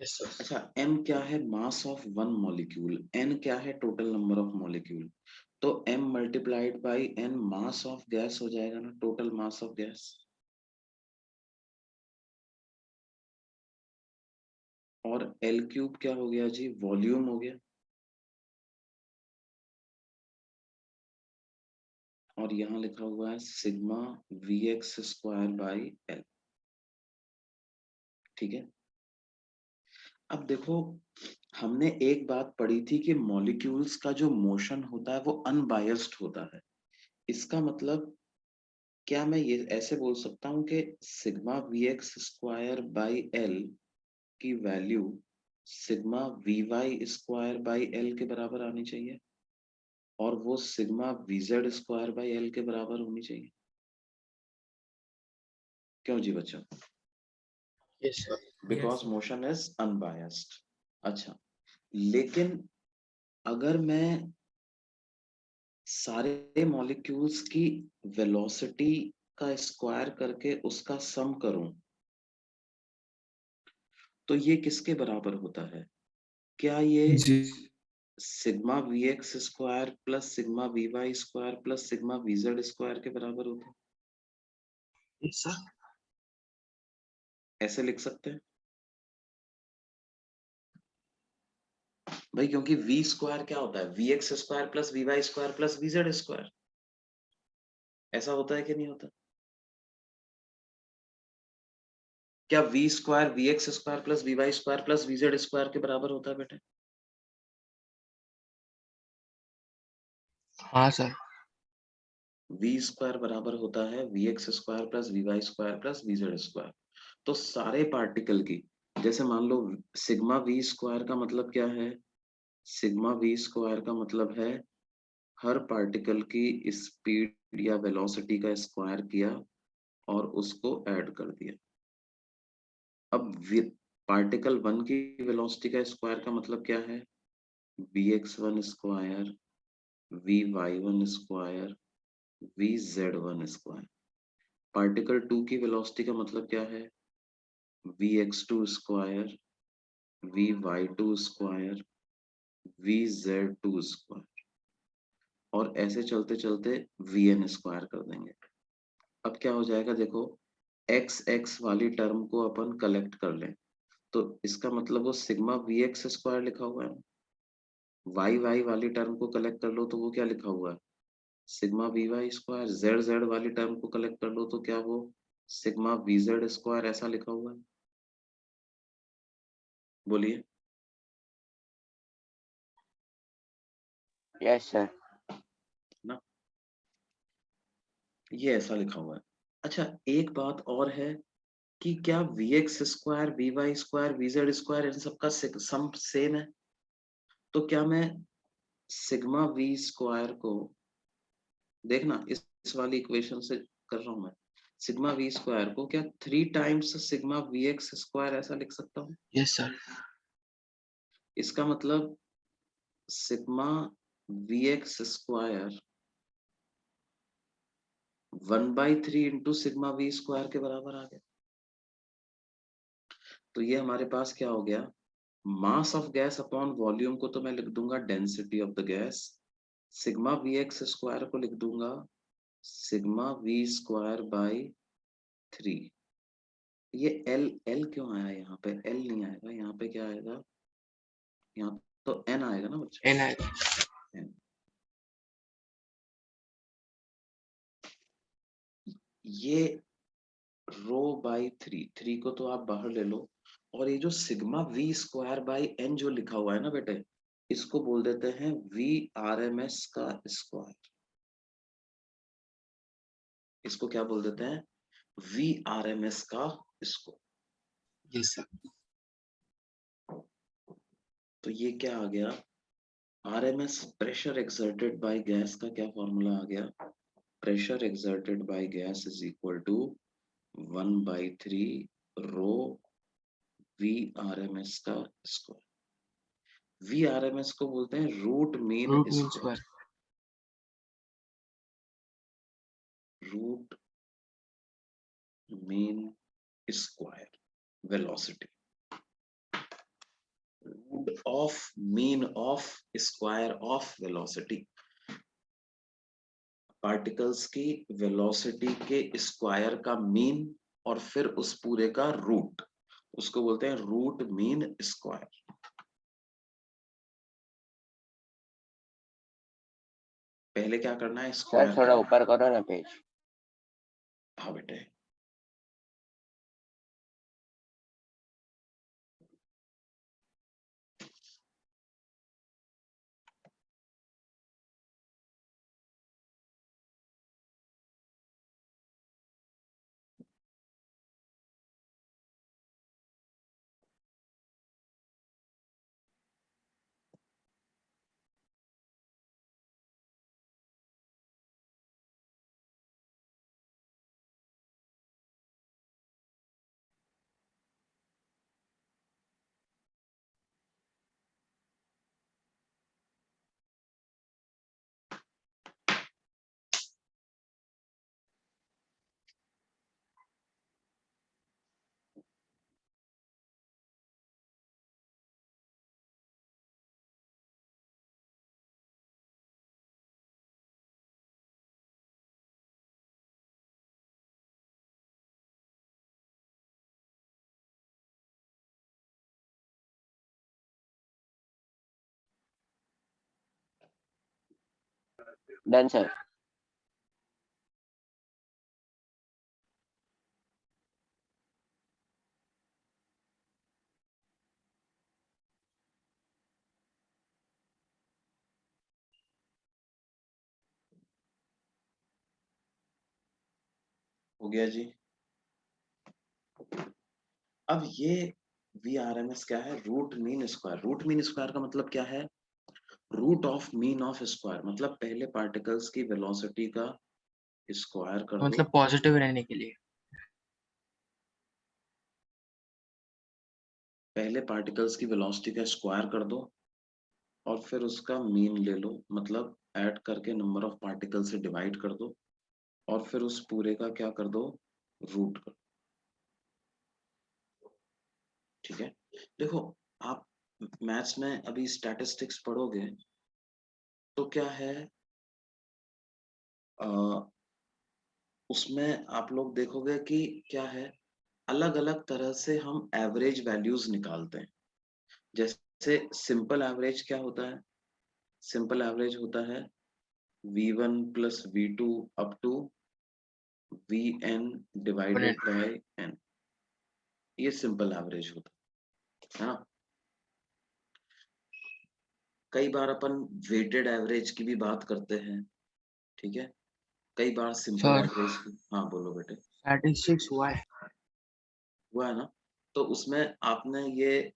Yes sir. अच्छा, m क्या है, mass of one molecule, n क्या है, टोटल नंबर ऑफ मॉलिक्यूल, तो m multiplied by n mass of gas हो जाएगा ना, टोटल मास ऑफ गैस, और L क्यूब क्या हो गया जी, वॉल्यूम हो गया, और यहाँ लिखा हुआ है sigma we x square by L. ठीक है। अब देखो, हमने एक बात पढ़ी थी कि मॉलिक्यूल्स का जो मोशन होता है वो अनबायस्ड होता है, इसका मतलब क्या मैं ये ऐसे बोल सकता हूँ कि sigma we x square by l की value sigma v y square by l के बराबर आनी चाहिए, और वो sigma v z square by l के बराबर होनी चाहिए। क्यों जी बच्चों? Yes sir. Because motion is unbiased. अच्छा, लेकिन अगर मैं सारे मॉलिक्यूल्स की वेलोसिटी का स्क्वायर करके उसका सम करूं, तो ये किसके बराबर होता है? क्या ये जी sigma we x square plus sigma v y square plus sigma v z square के बराबर होता है? Yes sir. ऐसे लिख सकते हैं। भाई क्योंकि v स्क्वायर क्या होता है, vx square plus vy square plus vz square, ऐसा होता है कि नहीं होता? क्या v square vx square plus vy square plus vz square के बराबर होता है बेटे? हाँ सर। v स्क्वायर बराबर होता है vx square plus vy square plus vz square. तो सारे पार्टिकल की, जैसे मान लो सिग्मा v स्क्वायर का मतलब क्या है, सिग्मा v स्क्वायर का मतलब है हर पार्टिकल की स्पीड या वेलोसिटी का स्क्वायर किया और उसको ऐड कर दिया। अब पार्टिकल वन की वेलोसिटी का स्क्वायर का मतलब क्या है, vx1 square vy1 square vz1 square. Particle two की वेलोसिटी का मतलब क्या है, vx2 square vy2 square vz2 square, और ऐसे चलते चलते vn स्क्वायर कर देंगे। अब क्या हो जाएगा देखो, एक्स एक्स वाली टर्म को अपन कलेक्ट कर लें तो इसका मतलब वो सिग्मा वी एक्स स्क्वायर लिखा हुआ है। वाई वाई वाली टर्म को कलेक्ट कर लो तो वो क्या लिखा हुआ है, sigma v y square. Z z वाली टर्म को कलेक्ट कर लो तो क्या वो सिग्मा वी जेड स्क्वायर ऐसा लिखा हुआ है। बोलिए। Yes sir. ना, ये ऐसा लिखा हुआ है। अच्छा एक बात और है कि क्या v x square v y square v z square इन सबका सम सेम है? तो क्या मैं सिग्मा वी स्क्वायर को, देखना इस वाली इक्वेशन से कर रहा हूं मैं, सिग्मा वी स्क्वायर को क्या 3 times sigma we x square ऐसा लिख सकता हूँ? Yes sir. इसका मतलब sigma we x square 1/3 into sigma v square के बराबर आ गया। तो ये हमारे पास क्या हो गया, मास ऑफ गैस अपॉन वॉल्यूम को तो मैं लिख दूंगा density of the gas, sigma we x square को लिख दूंगा सिग्मा वी स्क्वायर बाई 3। ये एल एल क्यों आया यहाँ पे, एल नहीं आएगा यहाँ पे, क्या आएगा यहाँ, तो एन आएगा ना बच्चे, एन आएगा। N। ये रो बाई 3, 3 को तो आप बाहर ले लो, और ये जो sigma v square by n जो लिखा हुआ है ना बेटे, इसको बोल देते हैं वी आर एम एस का स्क्वायर। इसको क्या बोल देते हैं, वी आर एम एस का स्क्वायर। Yes sir. तो ये क्या आ गया, R M S pressure exerted by gas का क्या फॉर्मूला आ गया, pressure exerted by gas is equal to 1/3 rho v R M S का square. V R M S को बोलते हैं root mean root mean square, square. Root mean square velocity, root of mean of square of velocity, particles की velocity के square का mean और फिर उस पूरे का रूट, उसको बोलते हैं रूट मीन स्क्वायर। पहले क्या करना है, सर स्क्वायर थोड़ा करना है। ऊपर करो ना पेज। हाँ बेटे। Done sir. हो गया जी। अब ये VRMS क्या है? Root mean square. Root mean square का मतलब क्या है? Root of mean of square, मतलब पहले पार्टिकल्स की वेलोसिटी का स्क्वायर कर दो। मतलब पॉजिटिव रहने के लिए। पहले पार्टिकल्स की वेलोसिटी का स्क्वायर कर दो और फिर उसका मीन ले लो, मतलब ऐड करके नंबर ऑफ पार्टिकल से डिवाइड कर दो और फिर उस पूरे का क्या कर दो? रूट कर। ठीक है। देखो, आप मैथ्स में अभी स्टैटिस्टिक्स पढ़ोगे तो क्या है, उसमें आप लोग देखोगे कि क्या है, अलग अलग तरह से हम एवरेज वैल्यूज निकालते हैं। जैसे सिंपल एवरेज क्या होता है? सिंपल एवरेज होता है V1 plus V2 up to Vn divided by n। ये सिंपल एवरेज होता है ना। कई बार अपन वेटेड एवरेज की भी बात करते हैं, ठीक है। कई बार सिंपल सर एवरेज की। हाँ बोलो बेटे। स्टैटिस्टिक्स हुआ है। हुआ है ना। तो उसमें आपने ये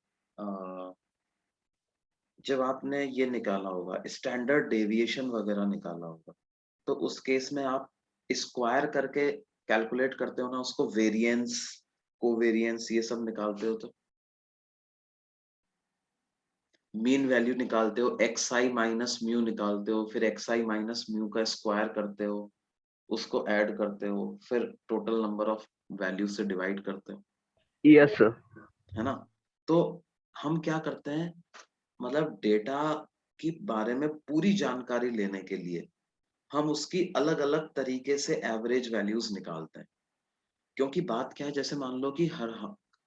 जब आपने ये निकाला होगा, स्टैंडर्ड डेविएशन वगैरह निकाला होगा, तो उस केस में आप स्क्वायर करके कैलकुलेट करते हो ना उसको, वेरिएंस, कोवेरिएंस, ये सब निकालते हो। तो मीन वैल्यू निकालते हो, xi माइनस म्यू निकालते हो, फिर xi माइनस म्यू का स्क्वायर करते हो, उसको ऐड करते हो, फिर टोटल नंबर ऑफ वैल्यू से डिवाइड करते हो, Yes, sir. है ना। तो हम क्या करते हैं, मतलब डेटा के बारे में पूरी जानकारी लेने के लिए हम उसकी अलग अलग तरीके से एवरेज वैल्यूज निकालते हैं। क्योंकि बात क्या है, जैसे मान लो कि हर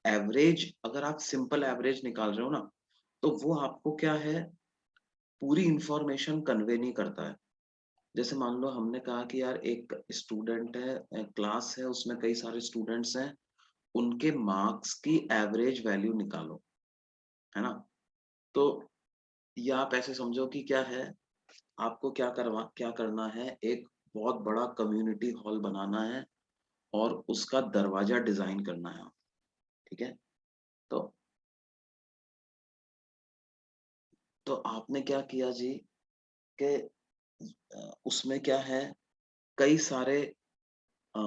एवरेज, अगर आप सिंपल एवरेज निकाल रहे हो ना, तो वो आपको क्या है, पूरी इंफॉर्मेशन कन्वे नहीं करता है। जैसे मान लो हमने कहा कि यार एक स्टूडेंट है, क्लास है, उसमें कई सारे स्टूडेंट्स हैं, उनके मार्क्स की एवरेज वैल्यू निकालो, है ना। तो या आप ऐसे समझो कि क्या है, आपको क्या करना है, एक बहुत बड़ा कम्युनिटी हॉल बनाना है और उसका दरवाजा डिजाइन करना है, ठीक है। तो आपने क्या किया जी कि उसमें क्या है, कई सारे अ,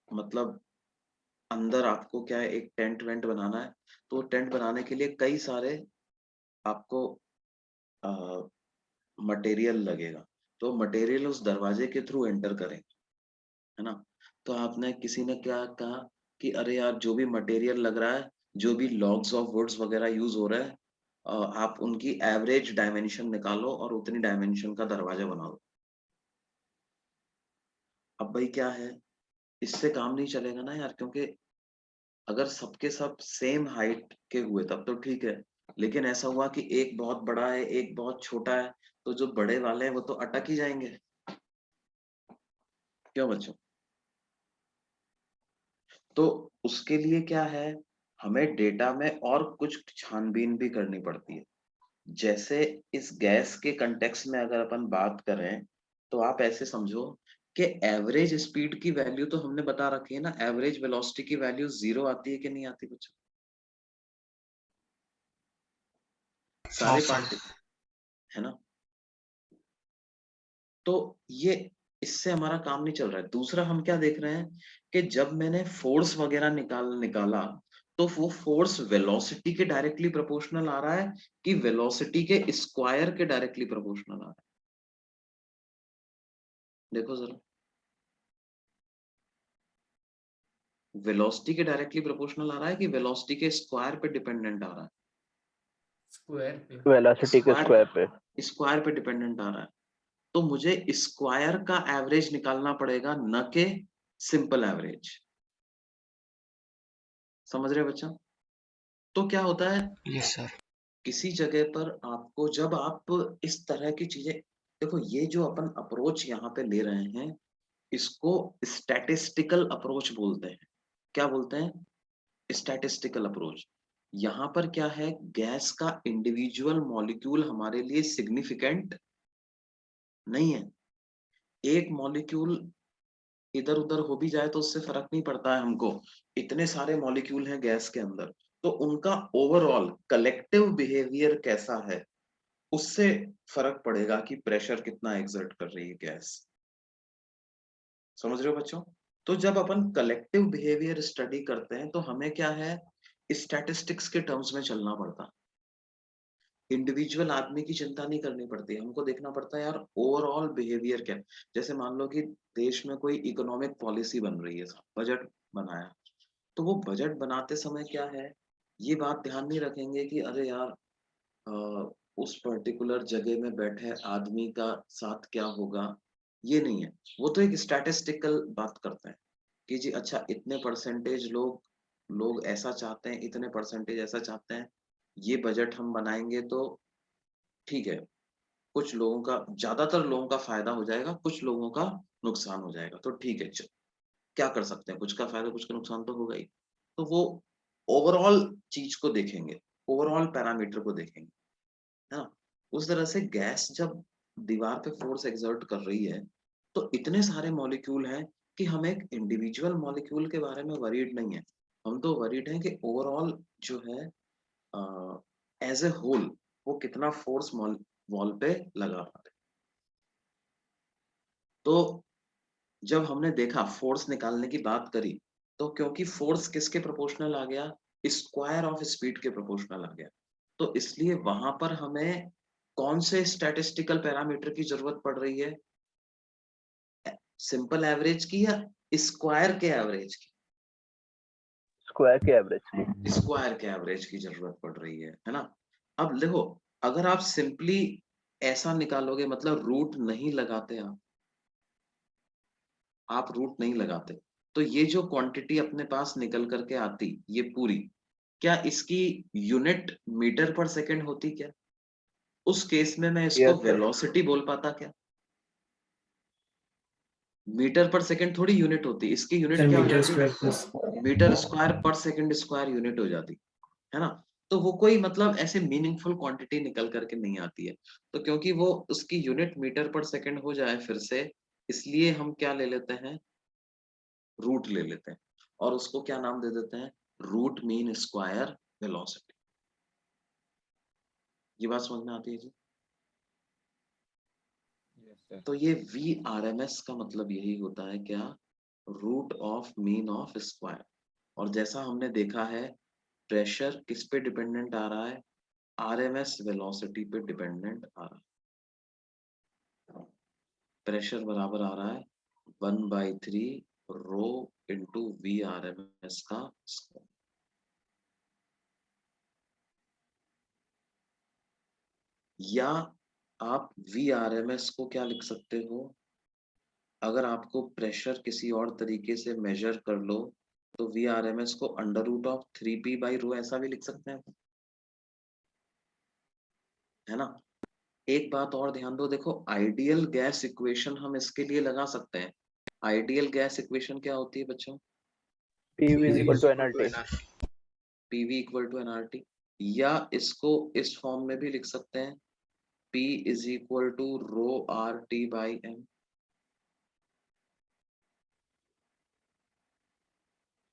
मतलब अंदर आपको क्या है, एक टेंट वेंट बनाना है। तो टेंट बनाने के लिए कई सारे आपको मटेरियल लगेगा। तो मटेरियल उस दरवाजे के थ्रू एंटर करें, है ना। तो आपने, किसी ने क्या कहा कि अरे यार जो भी मटेरियल लग रहा है, जो भी लॉग्स ऑफ वुड्स वगैरह यूज हो रहा है, आप उनकी एवरेज डायमेंशन निकालो और उतनी डायमेंशन का दरवाजा बना दो। अब भाई क्या है, इससे काम नहीं चलेगा ना यार, क्योंकि अगर सबके सब सेम हाइट के हुए तब तो ठीक है, लेकिन ऐसा हुआ कि एक बहुत बड़ा है, एक बहुत छोटा है, तो जो बड़े वाले हैं वो तो अटक ही जाएंगे। क्यों बच्चों? तो उसके लिए क्या है, हमें डेटा में और कुछ छानबीन भी करनी पड़ती है। जैसे इस गैस के कंटेक्स्ट में अगर अपन बात करें, तो आप ऐसे समझो कि एवरेज स्पीड की वैल्यू तो हमने बता रखी है ना, एवरेज वेलोसिटी की वैल्यू 0 आती है कि नहीं आती बच्चों? हाँ सारे सर। पार्ट, है ना। तो ये, इससे हमारा काम नहीं चल रहा है। दूसरा हम क्या देख रहे हैं कि जब मैंने फोर्स वगैरह निकाला, तो वो फोर्स वेलोसिटी के डायरेक्टली प्रोपोर्शनल आ रहा है कि वेलोसिटी के स्क्वायर के डायरेक्टली प्रोपोर्शनल आ रहा है? देखो जरा, वेलोसिटी के डायरेक्टली प्रोपोर्शनल आ रहा है कि वेलोसिटी के स्क्वायर पे डिपेंडेंट आ रहा है? स्क्वायर पे। Velocity के स्क्वायर, square पे। स्क्वायर पे डिपेंडेंट आ रहा है। तो मुझे स्क्वायर का एवरेज निकालना पड़ेगा, न के सिंपल एवरेज। समझ रहे हो बच्चा? तो क्या होता है, यस सर। किसी जगह पर आपको, जब आप इस तरह की चीजें, देखो ये जो अपन अप्रोच यहाँ पे ले रहे हैं इसको स्टैटिस्टिकल अप्रोच बोलते हैं। क्या बोलते हैं? Statistical approach. यहाँ पर क्या है, गैस का इंडिविजुअल मॉलिक्यूल हमारे लिए सिग्निफिकेंट नहीं है। एक मॉलिक्यूल इधर उधर हो भी जाए तो उससे फर्क नहीं पड़ता है हमको, इतने सारे मॉलिक्यूल हैं गैस के अंदर, तो उनका ओवरऑल कलेक्टिव बिहेवियर कैसा है उससे फर्क पड़ेगा कि प्रेशर कितना एग्जर्ट कर रही है गैस। समझ रहे हो बच्चों? तो जब अपन कलेक्टिव बिहेवियर स्टडी करते हैं तो हमें क्या है, स्टैटिस्टिक्स के टर्म्स में चलना पड़ता। इंडिविजुअल आदमी की चिंता नहीं करनी पड़ती, हमको देखना पड़ता है यार ओवरऑल बिहेवियर क्या है। जैसे मान लो कि देश में कोई इकोनॉमिक पॉलिसी बन रही है, बजट बनाया, तो वो बजट बनाते समय क्या है, ये बात ध्यान नहीं रखेंगे कि अरे यार उस पर्टिकुलर जगह में बैठे आदमी का साथ क्या होगा, ये नहीं है। वो तो एक स्टैटिस्टिकल बात करते हैं कि जी अच्छा इतने परसेंटेज लोग लोग ऐसा चाहते हैं, इतने परसेंटेज ऐसा चाहते हैं, ये बजट हम बनाएंगे तो ठीक है, कुछ लोगों का, ज्यादातर लोगों का फायदा हो जाएगा, कुछ लोगों का नुकसान हो जाएगा, तो ठीक है चल क्या कर सकते हैं, कुछ का फायदा कुछ का नुकसान तो होगा ही। तो वो ओवरऑल चीज को देखेंगे, ओवरऑल पैरामीटर को देखेंगे, है ना। उस तरह से गैस जब दीवार पे फोर्स एक्सर्ट कर रही है तो इतने सारे मॉलिक्यूल हैं कि हम एक इंडिविजुअल मॉलिक्यूल के बारे में वरीड नहीं है, हम तो वरीड हैं कि ओवरऑल जो है एज ए होल वो कितना फोर्स वॉल पे लगा रहा है। तो जब हमने देखा फोर्स निकालने की बात करी, तो क्योंकि फोर्स किसके प्रोपोर्शनल आ गया, स्क्वायर ऑफ स्पीड के प्रोपोर्शनल आ गया, तो इसलिए वहां पर हमें कौन से स्टैटिस्टिकल पैरामीटर की जरूरत पड़ रही है, सिंपल एवरेज की या स्क्वायर के एवरेज की? स्क्वायर के एवरेज की। स्क्वायर के एवरेज की जरूरत पड़ रही है ना। अब देखो, अगर आप सिंपली ऐसा निकालोगे, मतलब रूट नहीं लगाते आप रूट नहीं लगाते, तो ये जो क्वांटिटी अपने पास निकल करके आती ये पूरी, क्या इसकी यूनिट मीटर पर सेकंड होती क्या? उस केस में मैं इसको यस सर। वेलोसिटी बोल पाता क्या? मीटर पर सेकंड थोड़ी यूनिट होती, इसकी यूनिट क्या हो मीटर जाती, स्क्वायर प्लस मीटर स्क्वायर पर सेकंड स्क्वायर यूनिट हो जाती, है ना। तो वो कोई मतलब ऐसे मीनिंगफुल क्वांटिटी निकल करके नहीं आती है। तो क्योंकि वो उसकी यूनिट मीटर पर सेकंड हो जाए फिर से, इसलिए हम क्या ले लेते हैं, रूट ले लेते हैं, और उसको क्या नाम दे देते हैं, रूट मीन स्क्वायर वेलोसिटी। ये बात समझ में आती है जी? Yes, sir. तो ये VRMS का मतलब यही होता है क्या, root of mean of square. और जैसा हमने देखा है, प्रेशर किस पे डिपेंडेंट आ रहा है, RMS वेलोसिटी पे डिपेंडेंट आ रहा है। प्रेशर बराबर आ रहा है 1/3 रो इंटू VRMS का स्क्वायर। या आप VRMS को क्या लिख सकते हो, अगर आपको प्रेशर किसी और तरीके से मेजर कर लो तो VRMS को अंडर रूट ऑफ 3p/रो ऐसा भी लिख सकते हैं, है ना। एक बात और ध्यान दो, देखो आइडियल गैस इक्वेशन हम इसके लिए लगा सकते हैं। आइडियल गैस इक्वेशन क्या होती है बच्चों? PV is equal to nRT। PV equal to nRT। या इसको इस फॉर्म में भी लिख सकते हैं, P is equal to rho RT/m।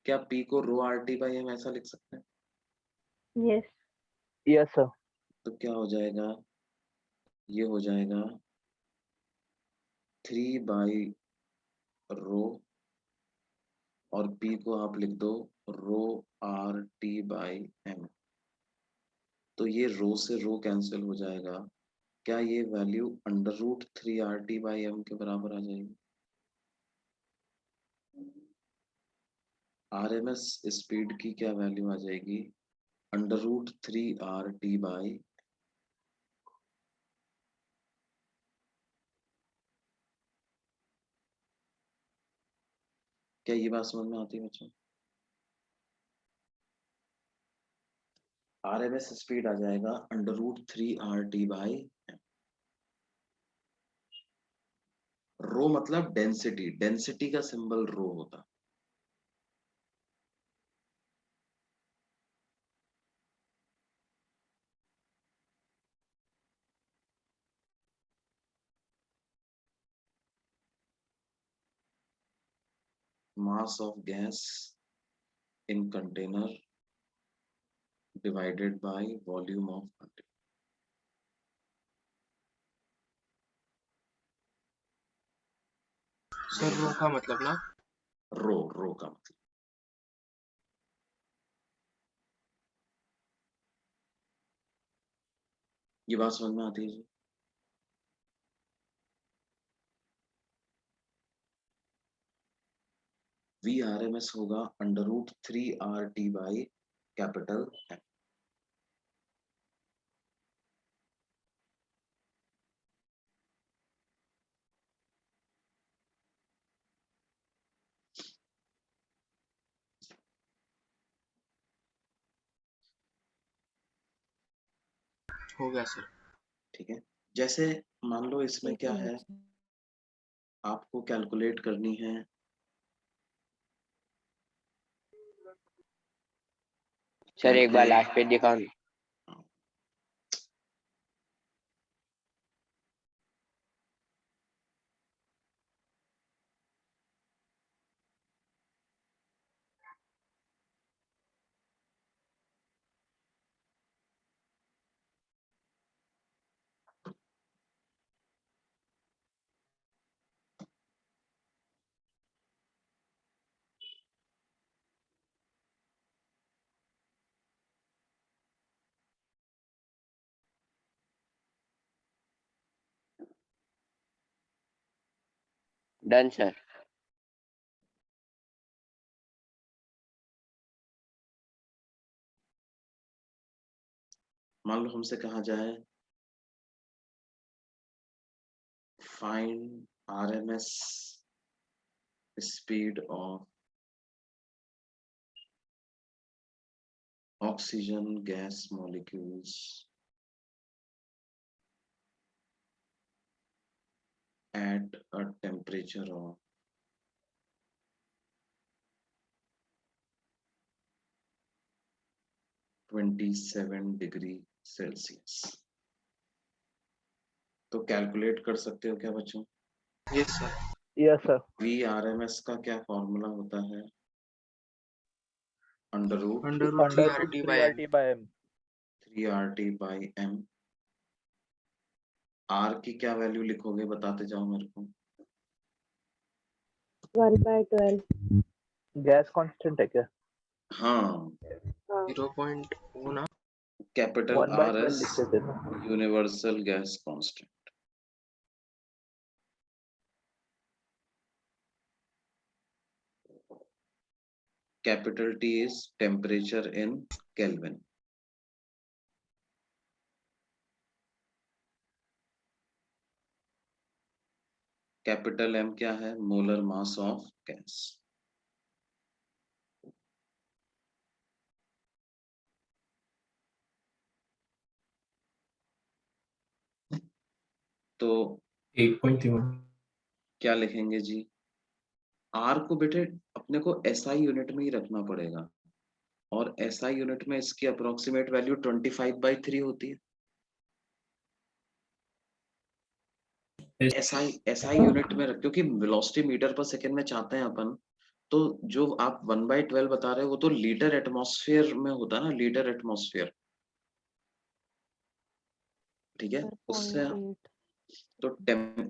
क्या P को रो RT/m ऐसा लिख सकते हैं? यस। Yes sir. तो क्या हो जाएगा, ये हो जाएगा 3/रो, और P को आप लिख दो रो RT/m। तो ये रो से रो कैंसिल हो जाएगा, क्या ये वैल्यू अंडर रूट 3RT/m के बराबर आ जाएगी। RMS स्पीड की क्या वैल्यू आ जाएगी, अंडर रूट 3RT/, क्या ये बात समझ में आती है बच्चों? RMS स्पीड आ जाएगा अंडर रूट 3RT/, रो मतलब डेंसिटी, डेंसिटी का सिंबल रो होता है। mass of gas in container divided by volume of container. Sir rho का मतलब ना रो का मतलब ये बात समझ में आती है जी? VRMS होगा √3RT by कैपिटल M। हो गया सर। ठीक है, जैसे मान लो इसमें क्या है, आपको कैलकुलेट करनी है सर एक बार लास्ट पेज दिखाओ ना। Done sir. मान लो हमसे कहा जाए find RMS speed of oxygen gas molecules at a temperature of 27 degree Celsius. तो कैलकुलेट कर सकते हो क्या बच्चों? Yes sir. Yes, sir. VRMS का क्या फॉर्मूला होता है? Under root under root Under 3RT root by 3RT by M. 3RT by M। R की क्या वैल्यू लिखोगे, बताते जाओ मेरे को। 1/12। गैस कांस्टेंट है क्या? हाँ, 0.1 ना। कैपिटल 1/12 RS लिख देते ना। Universal gas constant. Capital T is temperature in Kelvin। Capital M क्या है? Molar mass of gas. तो 8.1 क्या लिखेंगे जी? R को बेटे अपने को SI यूनिट में ही रखना पड़ेगा, और SI यूनिट में इसकी अप्रोक्सीमेट वैल्यू 25/3 होती है। SI यूनिट में रख, क्योंकि वेलोसिटी मीटर पर सेकंड में चाहते हैं अपन, तो जो आप 1/12 बता रहे हो वो तो लीटर एटमॉस्फेयर में होता है ना, लीटर एटमॉस्फेयर। ठीक है, उससे तो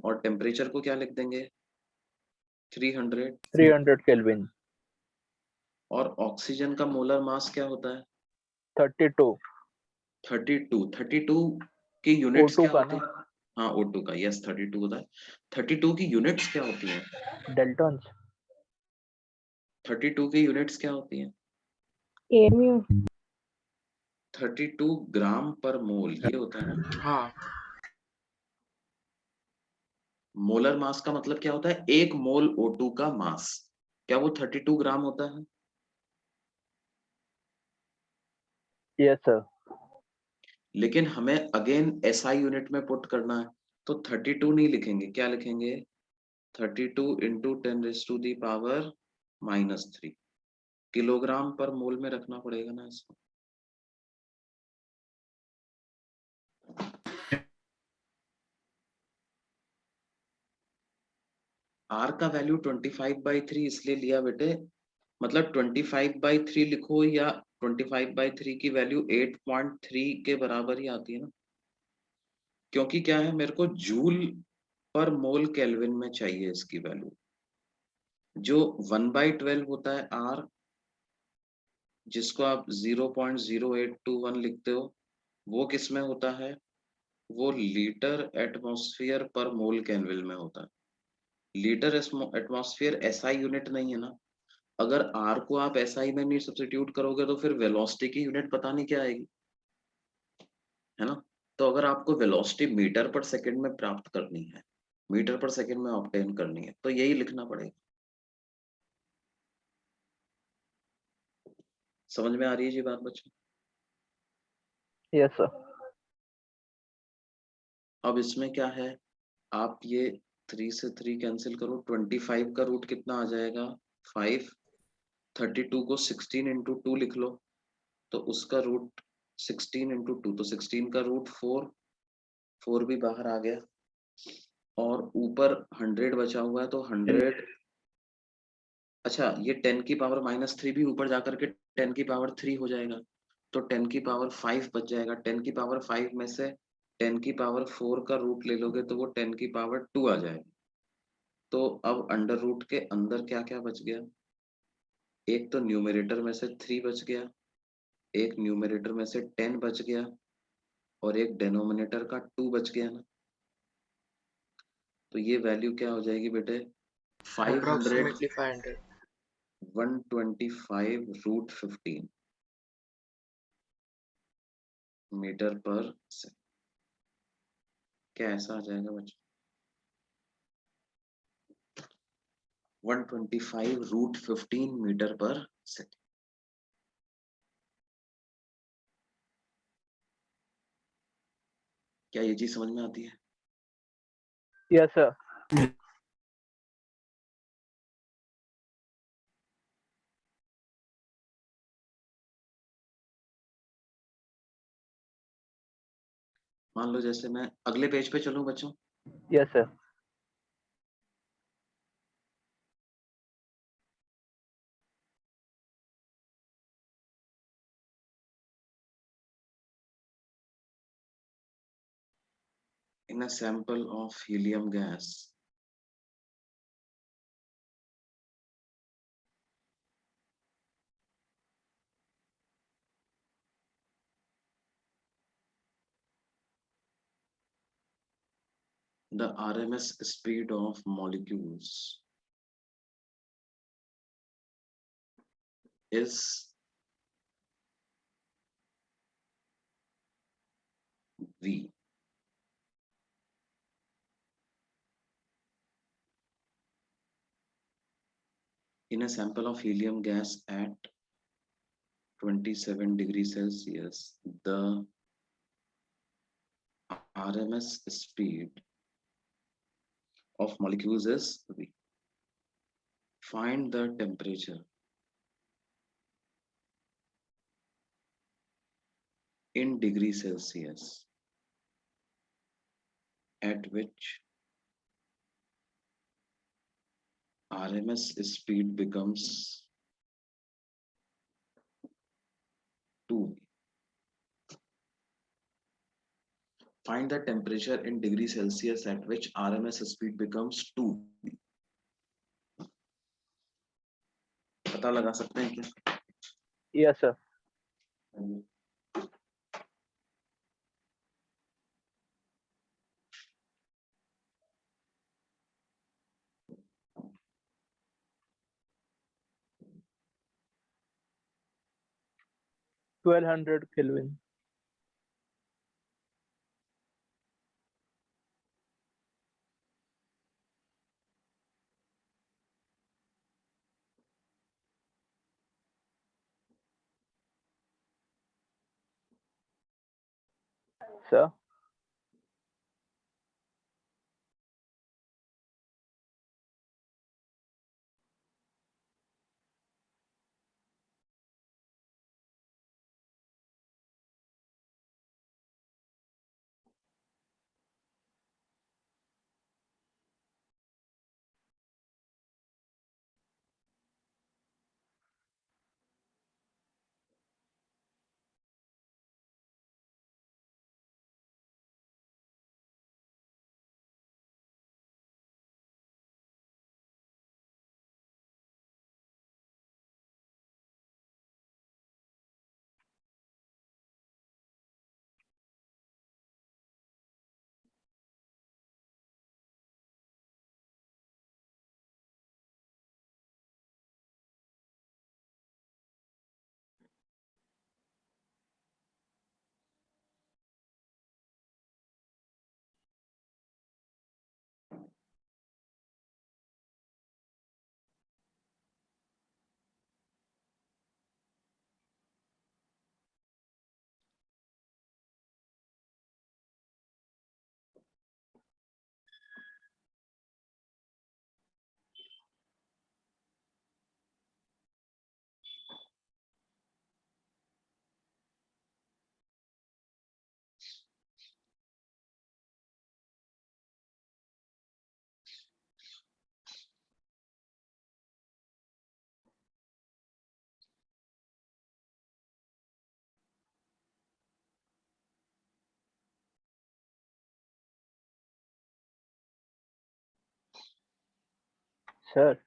और टेम्परेचर को क्या लिख देंगे? 300। 300 Kelvin. और ऑक्सीजन का मोलर मास क्या होता है? 32. 32 की यूनिट्स O2 क्या का होती ना? है? हाँ, O2 का, यस 32 होता है। 32 की यूनिट्स क्या होती हैं? Daltons. 32 की यूनिट्स क्या होती हैं? केम्यू। 32 ग्राम पर मोल, ये होता है ना। हाँ मोलर मास का मतलब क्या होता है? एक मोल O2 का मास, क्या वो 32 ग्राम होता है? Yes, sir. लेकिन हमें अगेन SI यूनिट में पुट करना है, तो 32 नहीं लिखेंगे, क्या लिखेंगे? 32 into 10⁻³ किलोग्राम पर मोल में रखना पड़ेगा ना इसको। R का वैल्यू 25/3 इसलिए लिया बेटे, मतलब 25/3 लिखो या 25/3 की वैल्यू 8.3 के बराबर ही आती है ना, क्योंकि क्या है, मेरे को जूल पर मोल केल्विन में चाहिए इसकी वैल्यू। जो 1/12 होता है R, जिसको आप 0.0821 लिखते हो, वो किस में होता है, वो लीटर एटमॉस्फेयर पर मोल केल्विन में होता है। लीटर एटमॉस्फेयर एसआई यूनिट नहीं है ना। अगर आर को आप एसआई में नहीं सब्स्टिट्यूट करोगे तो फिर वेलोसिटी की यूनिट पता नहीं क्या आएगी, है ना। तो अगर आपको वेलोसिटी मीटर पर सेकंड में प्राप्त करनी है, मीटर पर सेकंड में ऑब्टेन करनी है, तो यही लिखना पड़ेगा। समझ में आ रही है जी बात बच्चों? Yes, sir. अब इसमें क्या है, आप ये 3 से 3 कैंसिल करो, 25 का रूट कितना आ जाएगा 5, 32 को 16 इंटू 2 लिख लो, तो उसका रूट 16 इंटू 2, तो 16 का रूट 4, 4 भी बाहर आ गया, और ऊपर 100 बचा हुआ है, तो 100, अच्छा ये 10 की पावर -3 भी ऊपर जाकर के 10 की पावर 3 हो जाएगा, तो 10 की पावर 5 बच जाएगा। 10 की पावर 5 में से 10 की पावर 4 का रूट ले लोगे तो वो 10 की पावर 2 आ जाएगा। तो अब अंडर रूट के अंदर क्या क्या बच गया, एक तो न्यूमरेटर में से 3 बच गया, एक न्यूमरेटर में से 10 बच गया, और एक डेनोमिनेटर का 2 बच गया ना। तो ये वैल्यू क्या हो जाएगी बेटे, 500 Approximately 500. 125√15 मीटर पर सेकंड। क्या ऐसा आ जाएगा बच्चों, 125√15 मीटर पर सेकंड। क्या ये चीज समझ में आती है? Yes, sir. मान लो जैसे मैं अगले पेज पे चलूं बच्चों, Yes, sir. in a sample of helium gas, the RMS speed of molecules is V. In a sample of helium gas at 27 degrees Celsius, the RMS speed of molecules is V. Find the temperature in degrees Celsius at which RMS speed becomes 2V. Find the temperature in degrees Celsius at which RMS speed becomes 2V. पता लगा सकते हैं क्या? Yes, sir. हाँ 1200 Kelvin. Sir. Sir.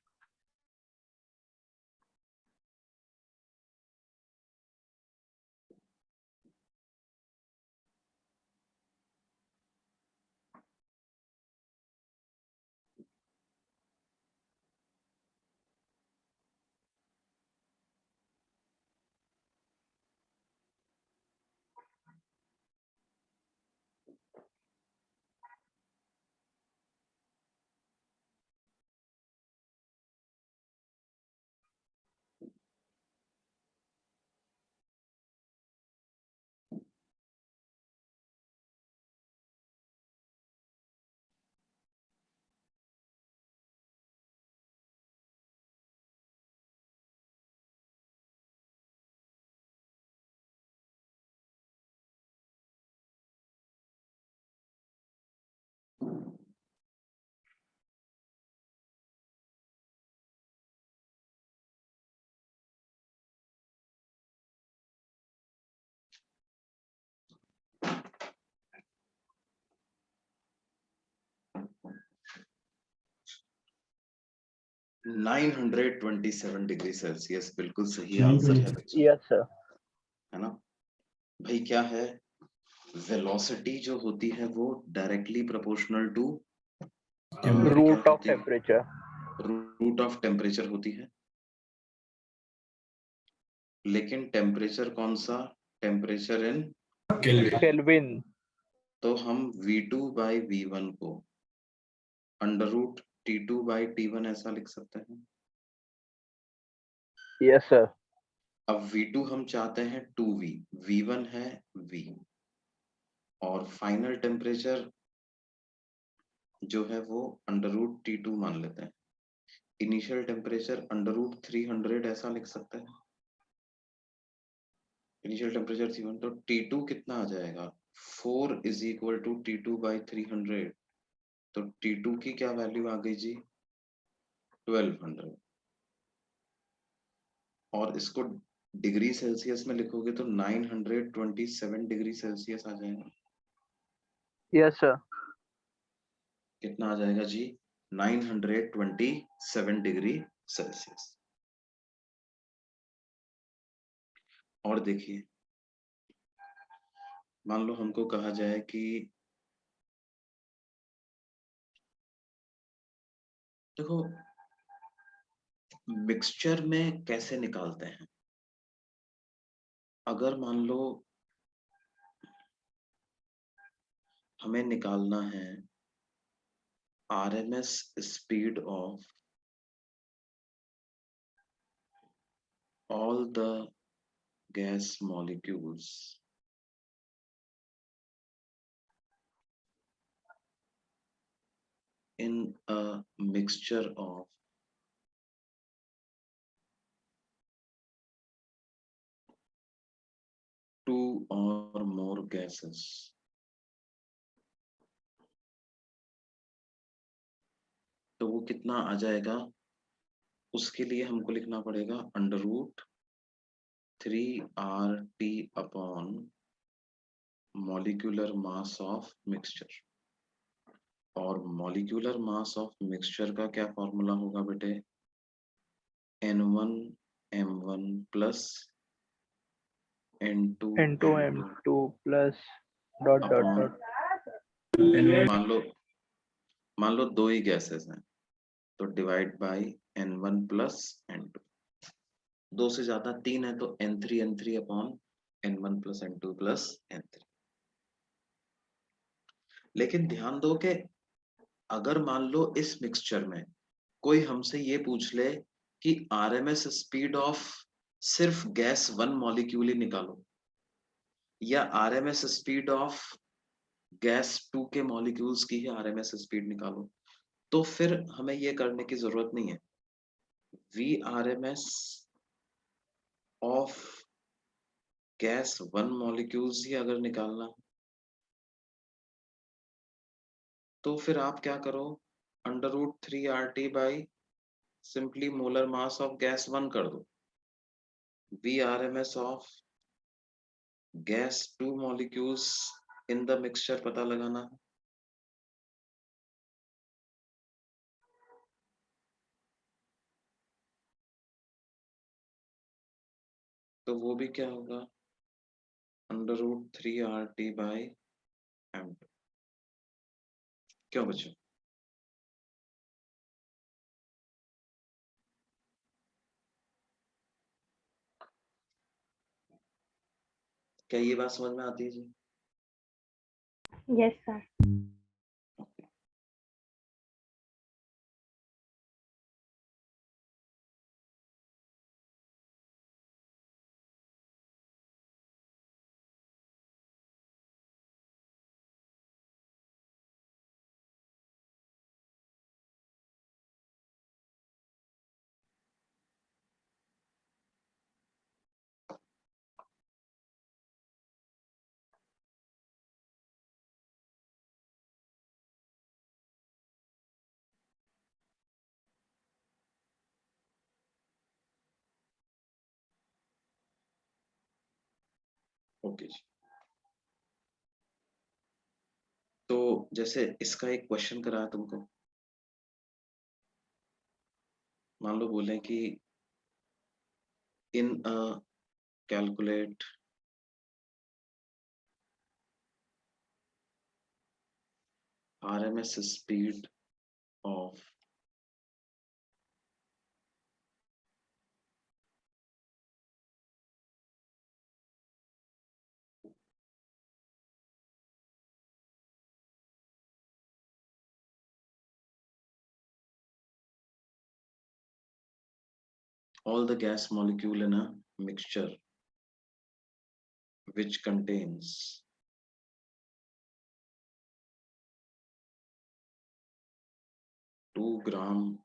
Nine 927 degree Celsius बिल्कुल सही answer है बच्चों, Yes, sir. है ना भाई? क्या है, वेलोसिटी जो होती है वो directly proportional to Root of temperature. Root of temperature होती है। लेकिन टेम्परेचर कौन सा? Temperature in Kelvin. तो हम V2 बाई V1 को under root T2 by T1 ऐसा लिख सकते हैं। Yes, sir. अब V2 हम चाहते हैं 2V, V1 है V, और फाइनल टेम्परेचर जो है वो अंडर रूट T2 मान लेते हैं। इनिशियल टेम्परेचर अंडर रूट 300 ऐसा लिख सकते हैं। इनिशियल टेम्परेचर T1, तो T2 कितना आ जाएगा? 4 is equal to T2 by 300, तो T2 की क्या वैल्यू आ गई जी? 1200। और इसको डिग्री सेल्सियस में लिखोगे तो 927 डिग्री सेल्सियस आ जाएगा। Yes, sir. कितना आ जाएगा जी? 927 डिग्री सेल्सियस। और देखिए, मान लो हमको कहा जाए कि देखो मिक्सचर में कैसे निकालते हैं। अगर मान लो हमें निकालना है RMS speed of all the gas molecules in a mixture of two or more gases, तो वो कितना आ जाएगा? उसके लिए हमको लिखना पड़ेगा under root 3RT upon molecular mass of mixture. और मॉलिक्यूलर मास ऑफ मिक्सचर का क्या फॉर्मूला होगा बेटे? N1M1 plus N2 N2 M2 plus dot dot upon, dot. मान लो दो ही गैसेस हैं तो divide by N1 plus N2। दो से ज्यादा तीन है तो N3 upon N1 plus N2 plus N3। लेकिन ध्यान दो कि अगर मान लो इस मिक्सचर में कोई हमसे ये पूछ ले कि RMS स्पीड ऑफ सिर्फ गैस 1 मॉलिक्यूल ही निकालो, या RMS स्पीड ऑफ गैस 2 के मॉलिक्यूल्स की ही RMS स्पीड निकालो, तो फिर हमें ये करने की जरूरत नहीं है। VRMS ऑफ गैस 1 मॉलिक्यूल्स ही अगर निकालना, तो फिर आप क्या करो? Under root 3RT by simply molar mass of gas 1 कर दो। VRMS of gas 2 molecules in the mixture पता लगाना है। तो वो भी क्या होगा, √3RT/m2। क्यों बच्चों? क्या ये बात समझ में आती है जी? Yes, sir. Okay. ओके जी। तो जैसे इसका एक क्वेश्चन कराया तुमको, मान लो बोले कि in calculate RMS speed of all the gas molecule in a mixture which contains 2 gram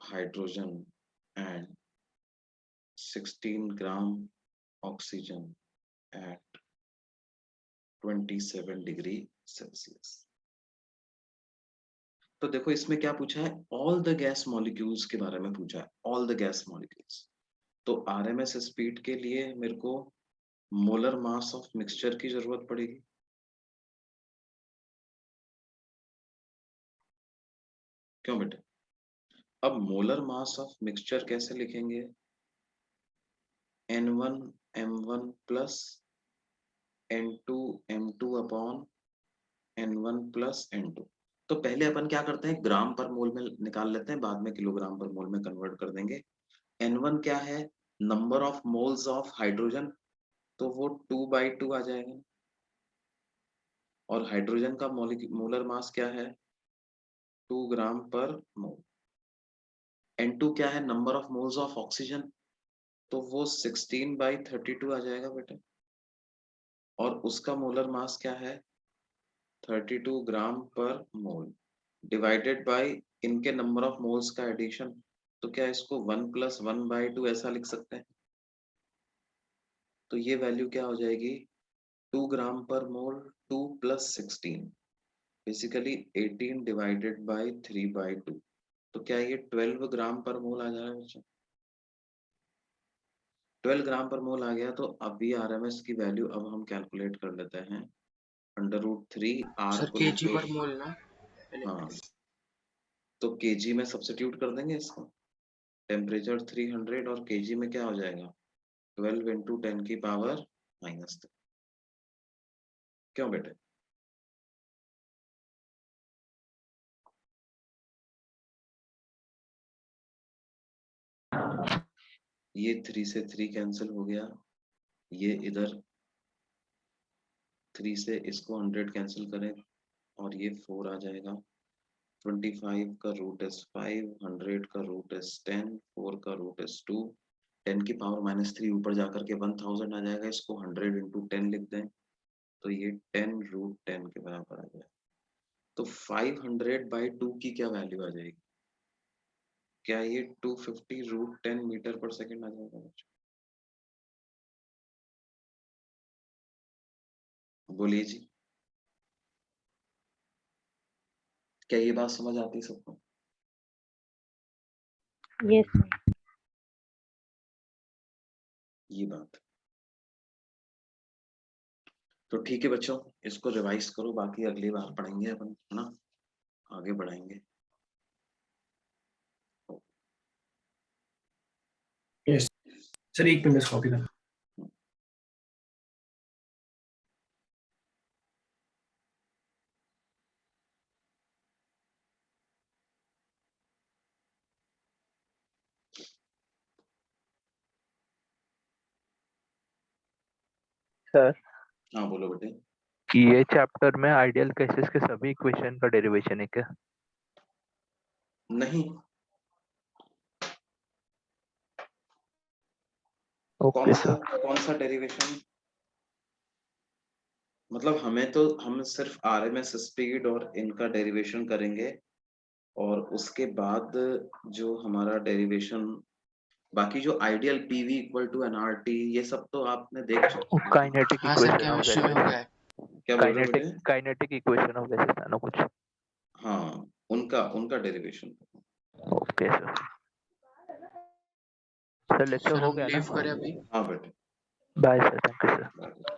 hydrogen and 16 gram oxygen at 27 degree Celsius. तो देखो इसमें क्या पूछा है, ऑल द गैस मॉलिक्यूल्स के बारे में पूछा है, ऑल द गैस मॉलिक्यूल्स। तो RMS स्पीड के लिए मेरे को मोलर मास ऑफ मिक्सचर की जरूरत पड़ेगी। क्यों बेटे? अब मोलर मास ऑफ मिक्सचर कैसे लिखेंगे, N1M1 plus N2M2 upon N1 plus N2। तो पहले अपन क्या करते हैं, ग्राम पर मोल में निकाल लेते हैं, बाद में किलोग्राम पर मोल में कन्वर्ट कर देंगे। N1 क्या है, number of moles of hydrogen, तो वो 2/2 आ जाएगा। और हाइड्रोजन का मोलर मास क्या है, 2 ग्राम पर मोल। N2 क्या है, number of moles of oxygen, तो वो 16/32 आ जाएगा बेटा। और उसका मोलर मास क्या है, 32 ग्राम पर मोल, डिवाइडेड बाय इनके नंबर ऑफ मोल्स का एडिशन। तो क्या इसको 1 + 1/2 ऐसा लिख सकते हैं। तो ये वैल्यू क्या हो जाएगी, 2 ग्राम पर मोल, 2 + 16, बेसिकली 18 डिवाइडेड बाय 3/2। तो क्या ये 12 ग्राम पर मोल आ जाएगा बच्चों? 12 ग्राम पर मोल आ गया। तो अभी RMS की वैल्यू अब हम कैलकुलेट कर लेते हैं, √3R सर को केजी लिखो। पर मोल ना हाँ, तो केजी में सब्स्टिट्यूट कर देंगे इसको, टेम्परेचर 300 और केजी में क्या हो जाएगा, 12 × 10⁻⁻3। क्यों बेटे? ये 3 से 3 कैंसिल हो गया, ये इधर 3 से इसको 100 कैंसिल करें और ये 4 आ जाएगा। 25 का रूट इज 5, 100 का रूट इज 10, 4 का रूट इज 2, 10⁻³ ऊपर जाकर के 1000 आ जाएगा। इसको 100 × 10 लिख दें, तो ये 10√10 के बराबर आ जाएगा। तो 500/2 की क्या वैल्यू आ जाएगी, क्या ये 250√10 मीटर/सेकंड आ जाएगा बच्चों? बोलिए जी, क्या ये बात समझ आती है सबको? Yes, sir. ये बात तो ठीक है बच्चों, इसको रिवाइज करो, बाकी अगली बार पढ़ेंगे अपन, है ना, आगे बढ़ाएंगे। यस सर, 1 मिनट कॉपी करना। सर हाँ बोलो बेटे। ये चैप्टर में आइडियल केसेस के सभी इक्वेशन का डेरिवेशन है क्या? नहीं, ओके सर। कौन सा डेरिवेशन? मतलब हम सिर्फ आरएमएस स्पीड और इनका डेरिवेशन करेंगे, और उसके बाद जो हमारा डेरिवेशन, बाकी जो ideal PV equal to nRT, ये सब तो आपने देख चुके हैं। काइनेटिक हाँ सर, इक्वेशन हो केमिस्ट्री में हो गया। गया है। क्या बोल रहे हो बेटे? काइनेटिक इक्वेशन हो गया सर, ना कुछ। हाँ, उनका derivation. Okay sir. Sir lecture sir हो हम गया ना? लीव करें अभी? हाँ बेटे। Bye sir, thank you sir. Bye.